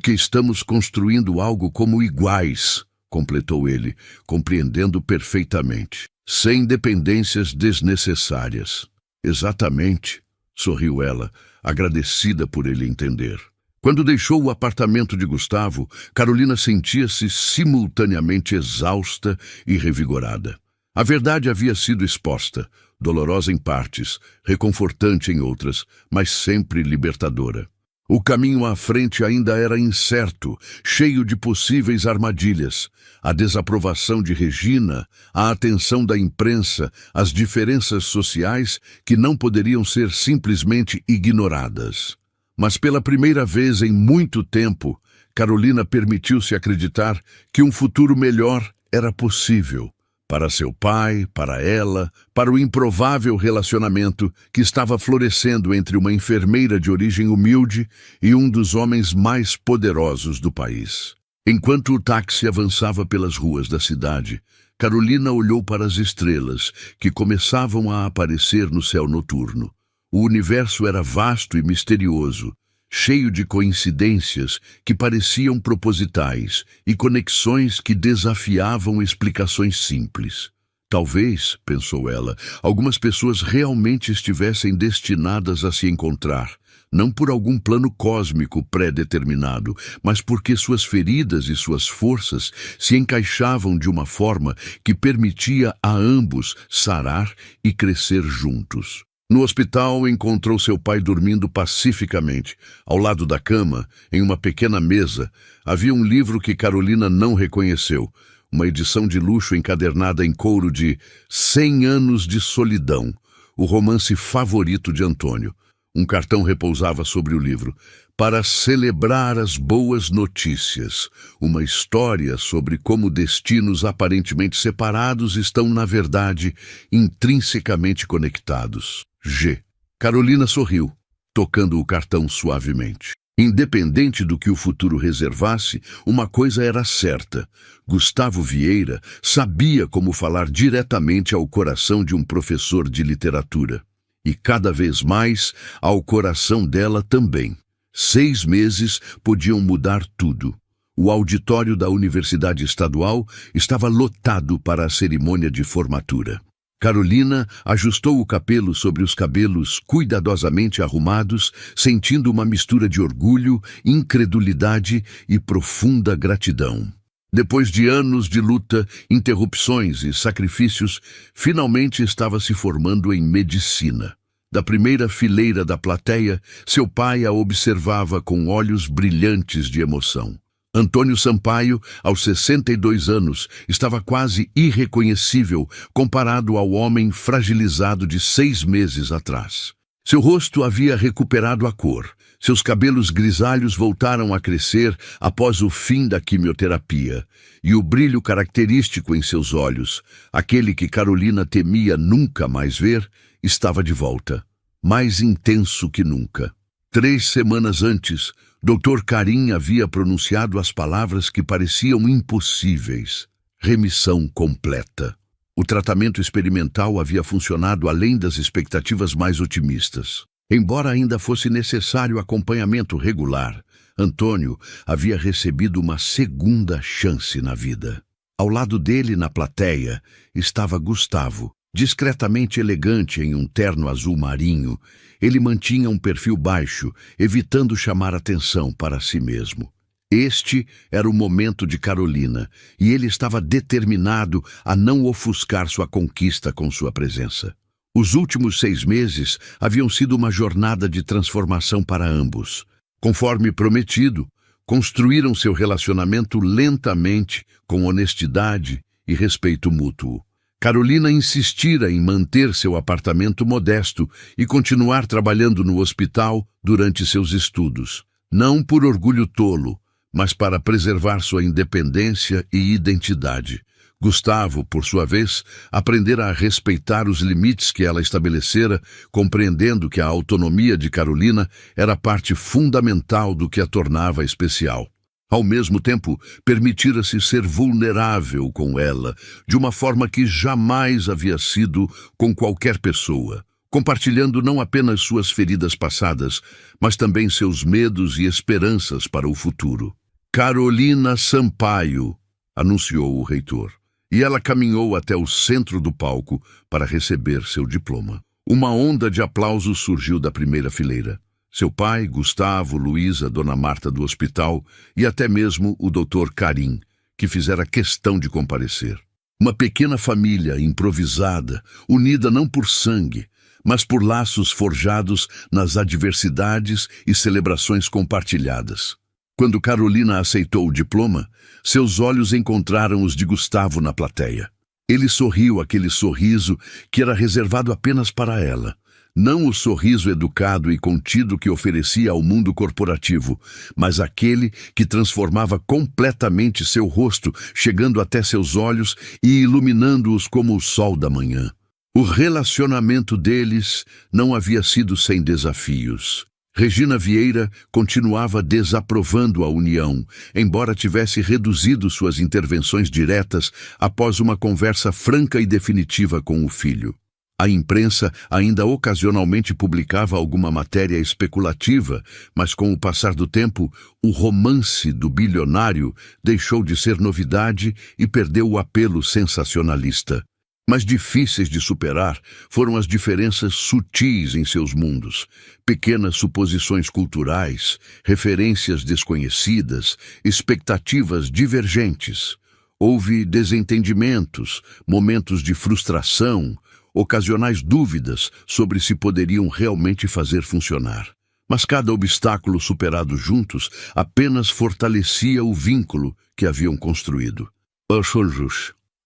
estamos construindo algo como iguais, completou ele, compreendendo perfeitamente, sem dependências desnecessárias. Exatamente, sorriu ela, agradecida por ele entender. Quando deixou o apartamento de Gustavo, Carolina sentia-se simultaneamente exausta e revigorada. A verdade havia sido exposta, dolorosa em partes, reconfortante em outras, mas sempre libertadora. O caminho à frente ainda era incerto, cheio de possíveis armadilhas. A desaprovação de Regina, a atenção da imprensa, as diferenças sociais que não poderiam ser simplesmente ignoradas. Mas pela primeira vez em muito tempo, Carolina permitiu-se acreditar que um futuro melhor era possível. Para seu pai, para ela, para o improvável relacionamento que estava florescendo entre uma enfermeira de origem humilde e um dos homens mais poderosos do país. Enquanto o táxi avançava pelas ruas da cidade, Carolina olhou para as estrelas que começavam a aparecer no céu noturno. O universo era vasto e misterioso, cheio de coincidências que pareciam propositais e conexões que desafiavam explicações simples. Talvez, pensou ela, algumas pessoas realmente estivessem destinadas a se encontrar, não por algum plano cósmico pré-determinado, mas porque suas feridas e suas forças se encaixavam de uma forma que permitia a ambos sarar e crescer juntos. No hospital, encontrou seu pai dormindo pacificamente. Ao lado da cama, em uma pequena mesa, havia um livro que Carolina não reconheceu, uma edição de luxo encadernada em couro de 100 anos de solidão, o romance favorito de Antônio. Um cartão repousava sobre o livro. Para celebrar as boas notícias, uma história sobre como destinos aparentemente separados estão, na verdade, intrinsecamente conectados. G. Carolina sorriu, tocando o cartão suavemente. Independente do que o futuro reservasse, uma coisa era certa: Gustavo Vieira sabia como falar diretamente ao coração de um professor de literatura. E cada vez mais ao coração dela também. 6 meses podiam mudar tudo. O auditório da Universidade Estadual estava lotado para a cerimônia de formatura. Carolina ajustou o cabelo sobre os cabelos cuidadosamente arrumados, sentindo uma mistura de orgulho, incredulidade e profunda gratidão. Depois de anos de luta, interrupções e sacrifícios, finalmente estava se formando em medicina. Da primeira fileira da plateia, seu pai a observava com olhos brilhantes de emoção. Antônio Sampaio, aos 62 anos, estava quase irreconhecível comparado ao homem fragilizado de 6 meses atrás. Seu rosto havia recuperado a cor. Seus cabelos grisalhos voltaram a crescer após o fim da quimioterapia. E o brilho característico em seus olhos, aquele que Carolina temia nunca mais ver, estava de volta, mais intenso que nunca. 3 semanas antes, Dr. Carim havia pronunciado as palavras que pareciam impossíveis: remissão completa. O tratamento experimental havia funcionado além das expectativas mais otimistas. Embora ainda fosse necessário acompanhamento regular, Antônio havia recebido uma segunda chance na vida. Ao lado dele, na plateia, estava Gustavo, discretamente elegante em um terno azul marinho. Ele mantinha um perfil baixo, evitando chamar atenção para si mesmo. Este era o momento de Carolina, e ele estava determinado a não ofuscar sua conquista com sua presença. Os últimos 6 meses haviam sido uma jornada de transformação para ambos. Conforme prometido, construíram seu relacionamento lentamente, com honestidade e respeito mútuo. Carolina insistira em manter seu apartamento modesto e continuar trabalhando no hospital durante seus estudos, não por orgulho tolo, mas para preservar sua independência e identidade. Gustavo, por sua vez, aprendera a respeitar os limites que ela estabelecera, compreendendo que a autonomia de Carolina era parte fundamental do que a tornava especial. Ao mesmo tempo, permitira-se ser vulnerável com ela, de uma forma que jamais havia sido com qualquer pessoa, compartilhando não apenas suas feridas passadas, mas também seus medos e esperanças para o futuro. Carolina Sampaio, anunciou o reitor, e ela caminhou até o centro do palco para receber seu diploma. Uma onda de aplausos surgiu da primeira fileira. Seu pai, Gustavo, Luísa, Dona Marta do hospital e até mesmo o Dr. Carim, que fizera questão de comparecer. Uma pequena família improvisada, unida não por sangue, mas por laços forjados nas adversidades e celebrações compartilhadas. Quando Carolina aceitou o diploma, seus olhos encontraram os de Gustavo na plateia. Ele sorriu aquele sorriso que era reservado apenas para ela. Não o sorriso educado e contido que oferecia ao mundo corporativo, mas aquele que transformava completamente seu rosto, chegando até seus olhos e iluminando-os como o sol da manhã. O relacionamento deles não havia sido sem desafios. Regina Vieira continuava desaprovando a união, embora tivesse reduzido suas intervenções diretas após uma conversa franca e definitiva com o filho. A imprensa ainda ocasionalmente publicava alguma matéria especulativa, mas com o passar do tempo, o romance do bilionário deixou de ser novidade e perdeu o apelo sensacionalista. Mas difíceis de superar foram as diferenças sutis em seus mundos, pequenas suposições culturais, referências desconhecidas, expectativas divergentes. Houve desentendimentos, momentos de frustração, ocasionais dúvidas sobre se poderiam realmente fazer funcionar. Mas cada obstáculo superado juntos apenas fortalecia o vínculo que haviam construído.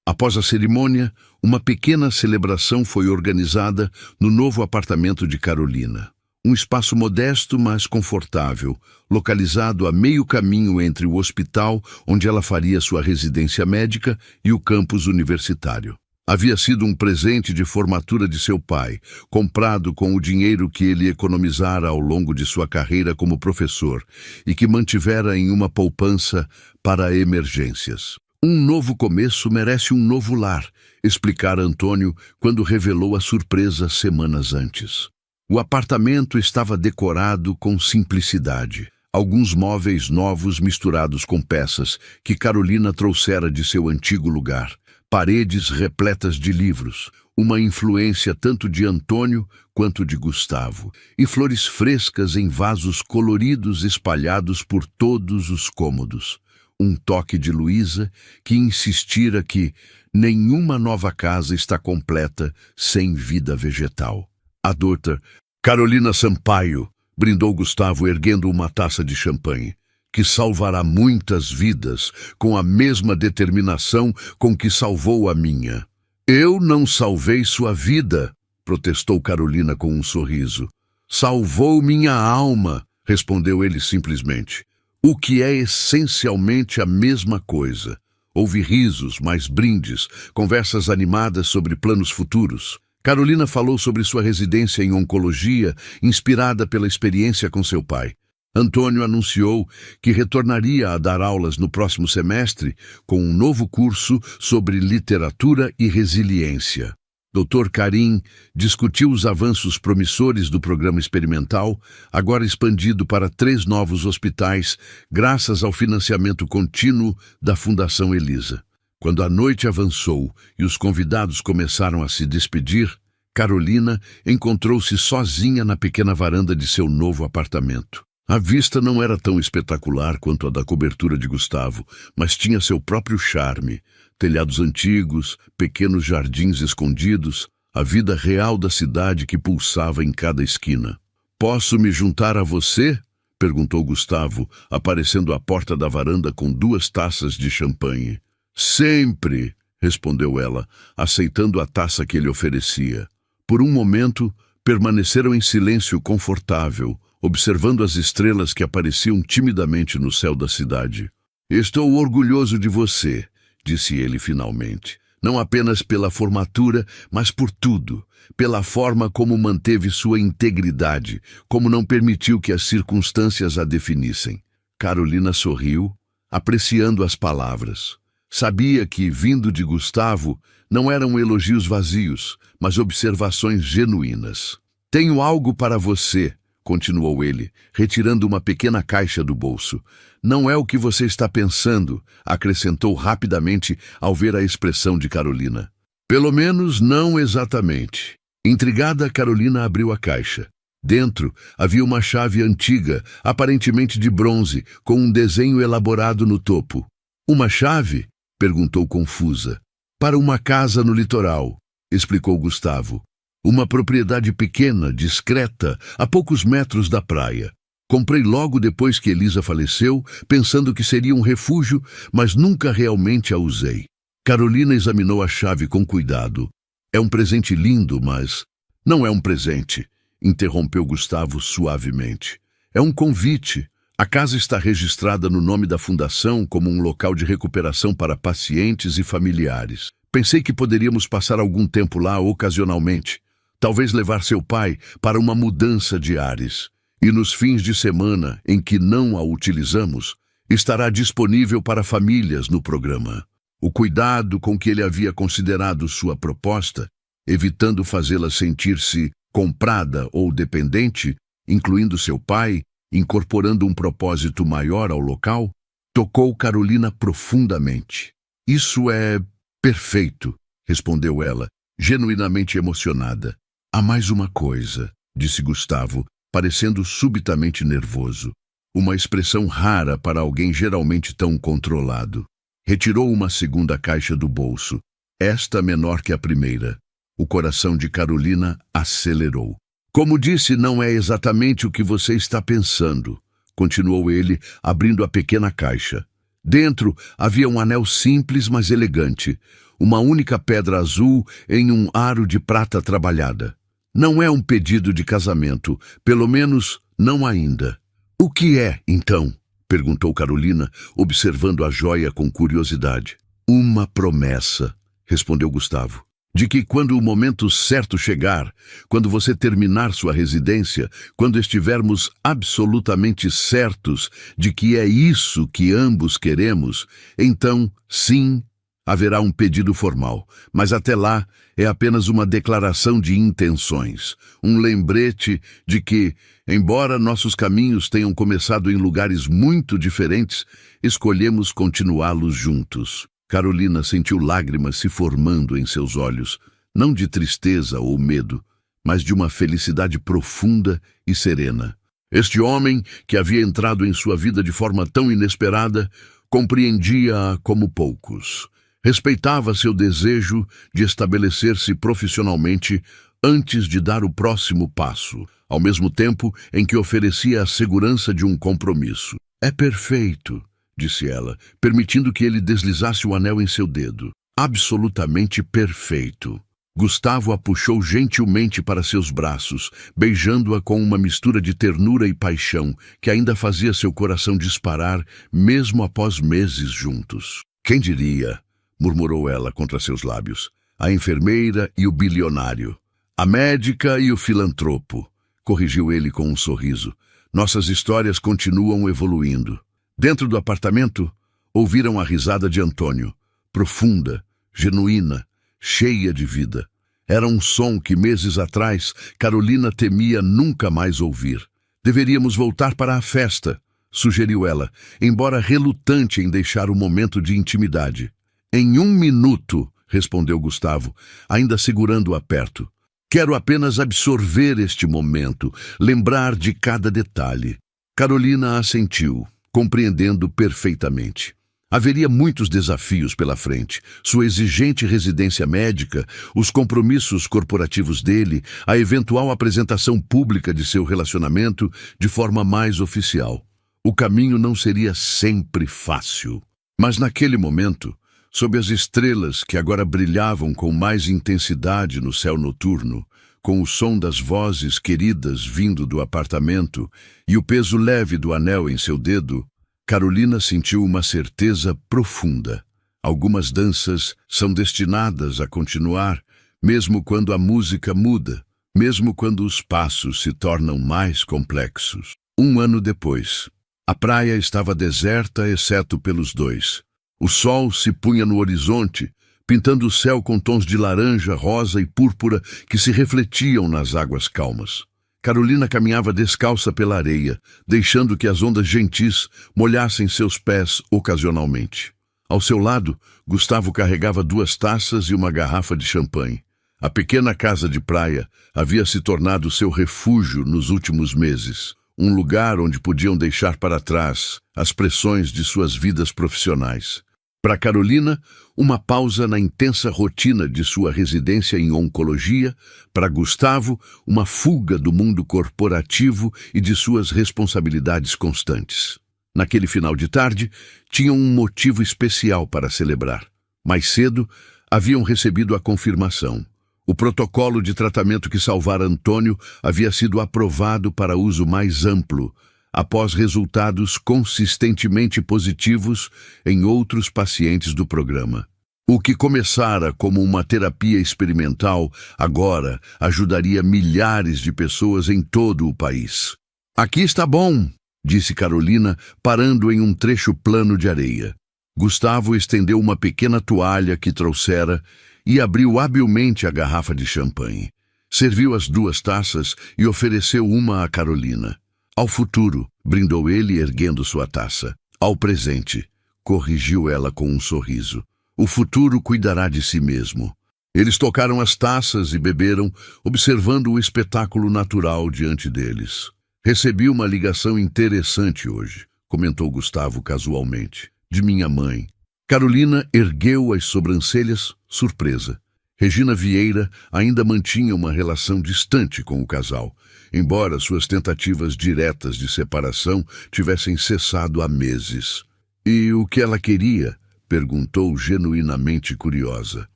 Após a cerimônia, uma pequena celebração foi organizada no novo apartamento de Carolina. Um espaço modesto, mas confortável, localizado a meio caminho entre o hospital, onde ela faria sua residência médica, e o campus universitário. Havia sido um presente de formatura de seu pai, comprado com o dinheiro que ele economizara ao longo de sua carreira como professor e que mantivera em uma poupança para emergências. Um novo começo merece um novo lar, explicara Antônio quando revelou a surpresa semanas antes. O apartamento estava decorado com simplicidade. Alguns móveis novos misturados com peças que Carolina trouxera de seu antigo lugar. Paredes repletas de livros, uma influência tanto de Antônio quanto de Gustavo, e flores frescas em vasos coloridos espalhados por todos os cômodos. Um toque de Luísa, que insistira que nenhuma nova casa está completa sem vida vegetal. A Dr. Carolina Sampaio, brindou Gustavo erguendo uma taça de champanhe, que salvará muitas vidas com a mesma determinação com que salvou a minha. Eu não salvei sua vida, protestou Carolina com um sorriso. Salvou minha alma, respondeu ele simplesmente. O que é essencialmente a mesma coisa. Houve risos, mais brindes, conversas animadas sobre planos futuros. Carolina falou sobre sua residência em oncologia, inspirada pela experiência com seu pai. Antônio anunciou que retornaria a dar aulas no próximo semestre com um novo curso sobre literatura e resiliência. Dr. Karim discutiu os avanços promissores do programa experimental, agora expandido para 3 novos hospitais, graças ao financiamento contínuo da Fundação Elisa. Quando a noite avançou e os convidados começaram a se despedir, Carolina encontrou-se sozinha na pequena varanda de seu novo apartamento. A vista não era tão espetacular quanto a da cobertura de Gustavo, mas tinha seu próprio charme. Telhados antigos, pequenos jardins escondidos, a vida real da cidade que pulsava em cada esquina. "Posso me juntar a você?" perguntou Gustavo, aparecendo à porta da varanda com 2 taças de champanhe. "Sempre", respondeu ela, aceitando a taça que ele oferecia. Por um momento, permaneceram em silêncio confortável, observando as estrelas que apareciam timidamente no céu da cidade. "Estou orgulhoso de você", disse ele finalmente. "Não apenas pela formatura, mas por tudo. Pela forma como manteve sua integridade, como não permitiu que as circunstâncias a definissem." Carolina sorriu, apreciando as palavras. Sabia que, vindo de Gustavo, não eram elogios vazios, mas observações genuínas. "Tenho algo para você", continuou ele, retirando uma pequena caixa do bolso. "Não é o que você está pensando", acrescentou rapidamente ao ver a expressão de Carolina. "Pelo menos não exatamente." Intrigada, Carolina abriu a caixa. Dentro havia uma chave antiga, aparentemente de bronze, com um desenho elaborado no topo. "Uma chave?" perguntou confusa. "Para uma casa no litoral", explicou Gustavo. "Uma propriedade pequena, discreta, a poucos metros da praia. Comprei logo depois que Elisa faleceu, pensando que seria um refúgio, mas nunca realmente a usei." Carolina examinou a chave com cuidado. "É um presente lindo, mas..." "Não é um presente", interrompeu Gustavo suavemente. "É um convite. A casa está registrada no nome da fundação como um local de recuperação para pacientes e familiares. Pensei que poderíamos passar algum tempo lá ocasionalmente. Talvez levar seu pai para uma mudança de ares. E nos fins de semana em que não a utilizamos, estará disponível para famílias no programa." O cuidado com que ele havia considerado sua proposta, evitando fazê-la sentir-se comprada ou dependente, incluindo seu pai, incorporando um propósito maior ao local, tocou Carolina profundamente. "Isso é perfeito", respondeu ela, genuinamente emocionada. "Há mais uma coisa", disse Gustavo, parecendo subitamente nervoso. Uma expressão rara para alguém geralmente tão controlado. Retirou uma segunda caixa do bolso, esta menor que a primeira. O coração de Carolina acelerou. "Como disse, não é exatamente o que você está pensando", continuou ele, abrindo a pequena caixa. Dentro havia um anel simples, mas elegante, uma única pedra azul em um aro de prata trabalhada. "Não é um pedido de casamento, pelo menos não ainda." "O que é, então?" perguntou Carolina, observando a joia com curiosidade. "Uma promessa", respondeu Gustavo. De que quando o momento certo chegar, quando você terminar sua residência, quando estivermos absolutamente certos de que é isso que ambos queremos, então, sim, haverá um pedido formal. Mas até lá é apenas uma declaração de intenções, um lembrete de que, embora nossos caminhos tenham começado em lugares muito diferentes, escolhemos continuá-los juntos. Carolina sentiu lágrimas se formando em seus olhos, não de tristeza ou medo, mas de uma felicidade profunda e serena. Este homem, que havia entrado em sua vida de forma tão inesperada, compreendia-a como poucos. Respeitava seu desejo de estabelecer-se profissionalmente antes de dar o próximo passo, ao mesmo tempo em que oferecia a segurança de um compromisso. É perfeito, disse ela, permitindo que ele deslizasse o anel em seu dedo. Absolutamente perfeito. Gustavo a puxou gentilmente para seus braços, beijando-a com uma mistura de ternura e paixão que ainda fazia seu coração disparar, mesmo após meses juntos. Quem diria, murmurou ela contra seus lábios, a enfermeira e o bilionário, a médica e o filantropo, corrigiu ele com um sorriso. Nossas histórias continuam evoluindo. Dentro do apartamento, ouviram a risada de Antônio, profunda, genuína, cheia de vida. Era um som que meses atrás Carolina temia nunca mais ouvir. Deveríamos voltar para a festa, sugeriu ela, embora relutante em deixar o momento de intimidade. Em 1 minuto, respondeu Gustavo, ainda segurando-a perto. Quero apenas absorver este momento, lembrar de cada detalhe. Carolina assentiu, compreendendo perfeitamente. Haveria muitos desafios pela frente, sua exigente residência médica, os compromissos corporativos dele, a eventual apresentação pública de seu relacionamento de forma mais oficial. O caminho não seria sempre fácil. Mas naquele momento, sob as estrelas que agora brilhavam com mais intensidade no céu noturno, com o som das vozes queridas vindo do apartamento e o peso leve do anel em seu dedo, Carolina sentiu uma certeza profunda. Algumas danças são destinadas a continuar, mesmo quando a música muda, mesmo quando os passos se tornam mais complexos. 1 ano depois, a praia estava deserta exceto pelos dois. O sol se punha no horizonte, pintando o céu com tons de laranja, rosa e púrpura que se refletiam nas águas calmas. Carolina caminhava descalça pela areia, deixando que as ondas gentis molhassem seus pés ocasionalmente. Ao seu lado, Gustavo carregava 2 taças e uma garrafa de champanhe. A pequena casa de praia havia se tornado seu refúgio nos últimos meses, um lugar onde podiam deixar para trás as pressões de suas vidas profissionais. Para Carolina, uma pausa na intensa rotina de sua residência em oncologia. Para Gustavo, uma fuga do mundo corporativo e de suas responsabilidades constantes. Naquele final de tarde, tinham um motivo especial para celebrar. Mais cedo, haviam recebido a confirmação. O protocolo de tratamento que salvara Antônio havia sido aprovado para uso mais amplo, após resultados consistentemente positivos em outros pacientes do programa. O que começara como uma terapia experimental, agora ajudaria milhares de pessoas em todo o país. Aqui está bom, disse Carolina, parando em um trecho plano de areia. Gustavo estendeu uma pequena toalha que trouxera e abriu habilmente a garrafa de champanhe. Serviu as 2 taças e ofereceu uma a Carolina. Ao futuro, brindou ele erguendo sua taça. Ao presente, corrigiu ela com um sorriso. O futuro cuidará de si mesmo. Eles tocaram as taças e beberam, observando o espetáculo natural diante deles. Recebi uma ligação interessante hoje, comentou Gustavo casualmente, de minha mãe. Carolina ergueu as sobrancelhas, surpresa. Regina Vieira ainda mantinha uma relação distante com o casal, embora suas tentativas diretas de separação tivessem cessado há meses. E o que ela queria? Perguntou genuinamente curiosa.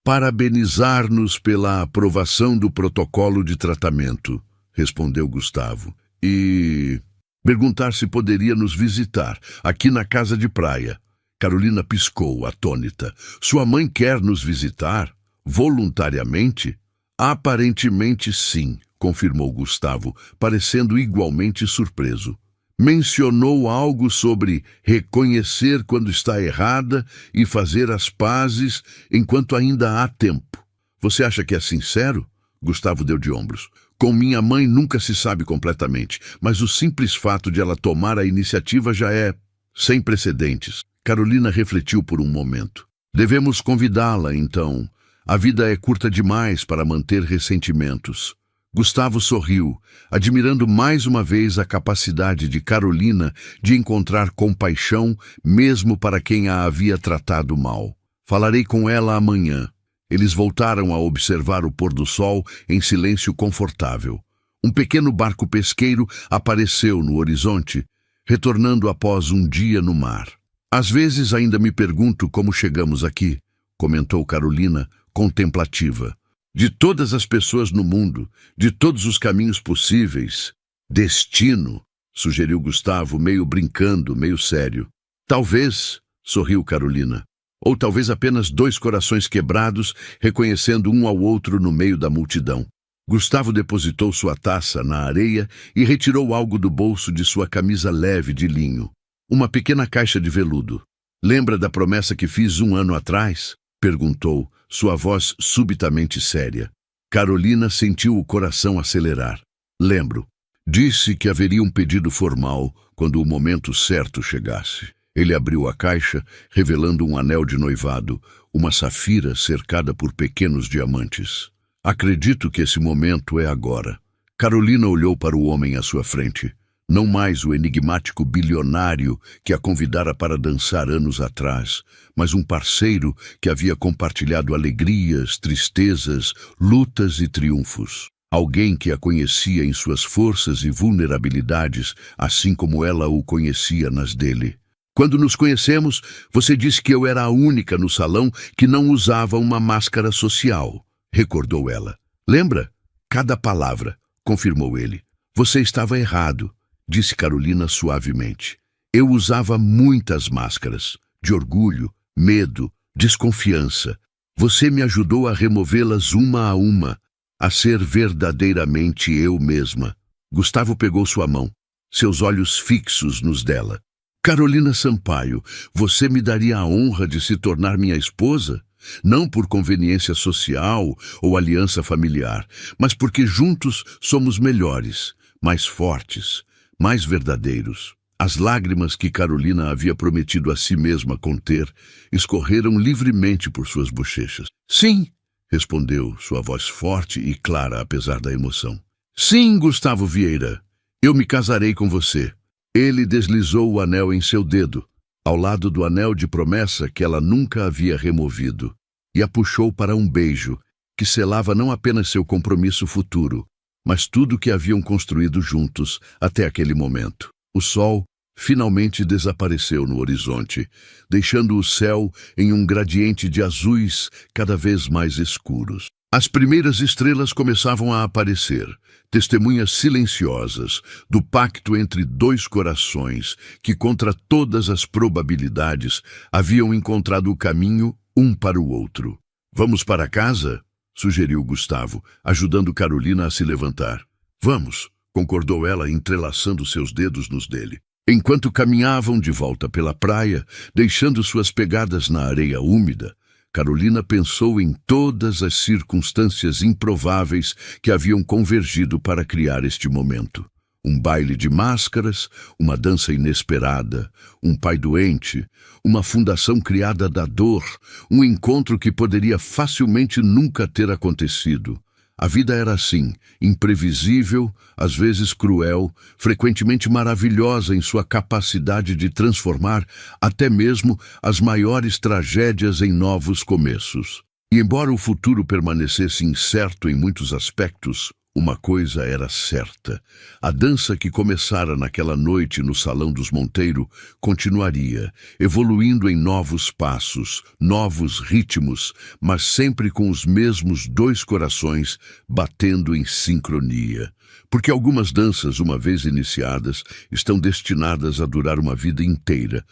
Parabenizar-nos pela aprovação do protocolo de tratamento, respondeu Gustavo. E perguntar se poderia nos visitar, aqui na casa de praia. Carolina piscou, atônita. Sua mãe quer nos visitar? Voluntariamente? Aparentemente sim, confirmou Gustavo, parecendo igualmente surpreso. Mencionou algo sobre reconhecer quando está errada e fazer as pazes enquanto ainda há tempo. Você acha que é sincero? Gustavo deu de ombros. Com minha mãe nunca se sabe completamente, mas o simples fato de ela tomar a iniciativa já é sem precedentes. Carolina refletiu por um momento. Devemos convidá-la, então. A vida é curta demais para manter ressentimentos. Gustavo sorriu, admirando mais uma vez a capacidade de Carolina de encontrar compaixão mesmo para quem a havia tratado mal. Falarei com ela amanhã. Eles voltaram a observar o pôr do sol em silêncio confortável. Um pequeno barco pesqueiro apareceu no horizonte, retornando após um dia no mar. Às vezes ainda me pergunto como chegamos aqui, comentou Carolina, contemplativa. De todas as pessoas no mundo, de todos os caminhos possíveis, destino, sugeriu Gustavo, meio brincando, meio sério. Talvez, sorriu Carolina, ou talvez apenas dois corações quebrados, reconhecendo um ao outro no meio da multidão. Gustavo depositou sua taça na areia e retirou algo do bolso de sua camisa leve de linho. Uma pequena caixa de veludo. Lembra da promessa que fiz 1 ano atrás? Perguntou, sua voz subitamente séria. Carolina sentiu o coração acelerar. Lembro. Disse que haveria um pedido formal quando o momento certo chegasse. Ele abriu a caixa, revelando um anel de noivado, uma safira cercada por pequenos diamantes. Acredito que esse momento é agora. Carolina olhou para o homem à sua frente. Não mais o enigmático bilionário que a convidara para dançar anos atrás, mas um parceiro que havia compartilhado alegrias, tristezas, lutas e triunfos. Alguém que a conhecia em suas forças e vulnerabilidades, assim como ela o conhecia nas dele. Quando nos conhecemos, você disse que eu era a única no salão que não usava uma máscara social, recordou ela. Lembra? Cada palavra, confirmou ele. Você estava errado, disse Carolina suavemente. Eu usava muitas máscaras, de orgulho, medo, desconfiança. Você me ajudou a removê-las uma a uma, a ser verdadeiramente eu mesma. Gustavo pegou sua mão, seus olhos fixos nos dela. Carolina Sampaio, você me daria a honra de se tornar minha esposa? Não por conveniência social ou aliança familiar, mas porque juntos somos melhores, mais fortes, mais verdadeiros. As lágrimas que Carolina havia prometido a si mesma conter escorreram livremente por suas bochechas. Sim, respondeu, sua voz forte e clara apesar da emoção. Sim, Gustavo Vieira, eu me casarei com você. Ele deslizou o anel em seu dedo, ao lado do anel de promessa que ela nunca havia removido, e a puxou para um beijo que selava não apenas seu compromisso futuro, mas tudo o que haviam construído juntos até aquele momento. O sol finalmente desapareceu no horizonte, deixando o céu em um gradiente de azuis cada vez mais escuros. As primeiras estrelas começavam a aparecer, testemunhas silenciosas do pacto entre dois corações que, contra todas as probabilidades, haviam encontrado o caminho um para o outro. Vamos para casa? Sugeriu Gustavo, ajudando Carolina a se levantar. Vamos, concordou ela, entrelaçando seus dedos nos dele. Enquanto caminhavam de volta pela praia, deixando suas pegadas na areia úmida, Carolina pensou em todas as circunstâncias improváveis que haviam convergido para criar este momento. Um baile de máscaras, uma dança inesperada, um pai doente, uma fundação criada da dor, um encontro que poderia facilmente nunca ter acontecido. A vida era assim, imprevisível, às vezes cruel, frequentemente maravilhosa em sua capacidade de transformar até mesmo as maiores tragédias em novos começos. E embora o futuro permanecesse incerto em muitos aspectos, uma coisa era certa. A dança que começara naquela noite no Salão dos Monteiro continuaria, evoluindo em novos passos, novos ritmos, mas sempre com os mesmos dois corações batendo em sincronia. Porque algumas danças, uma vez iniciadas, estão destinadas a durar uma vida inteira,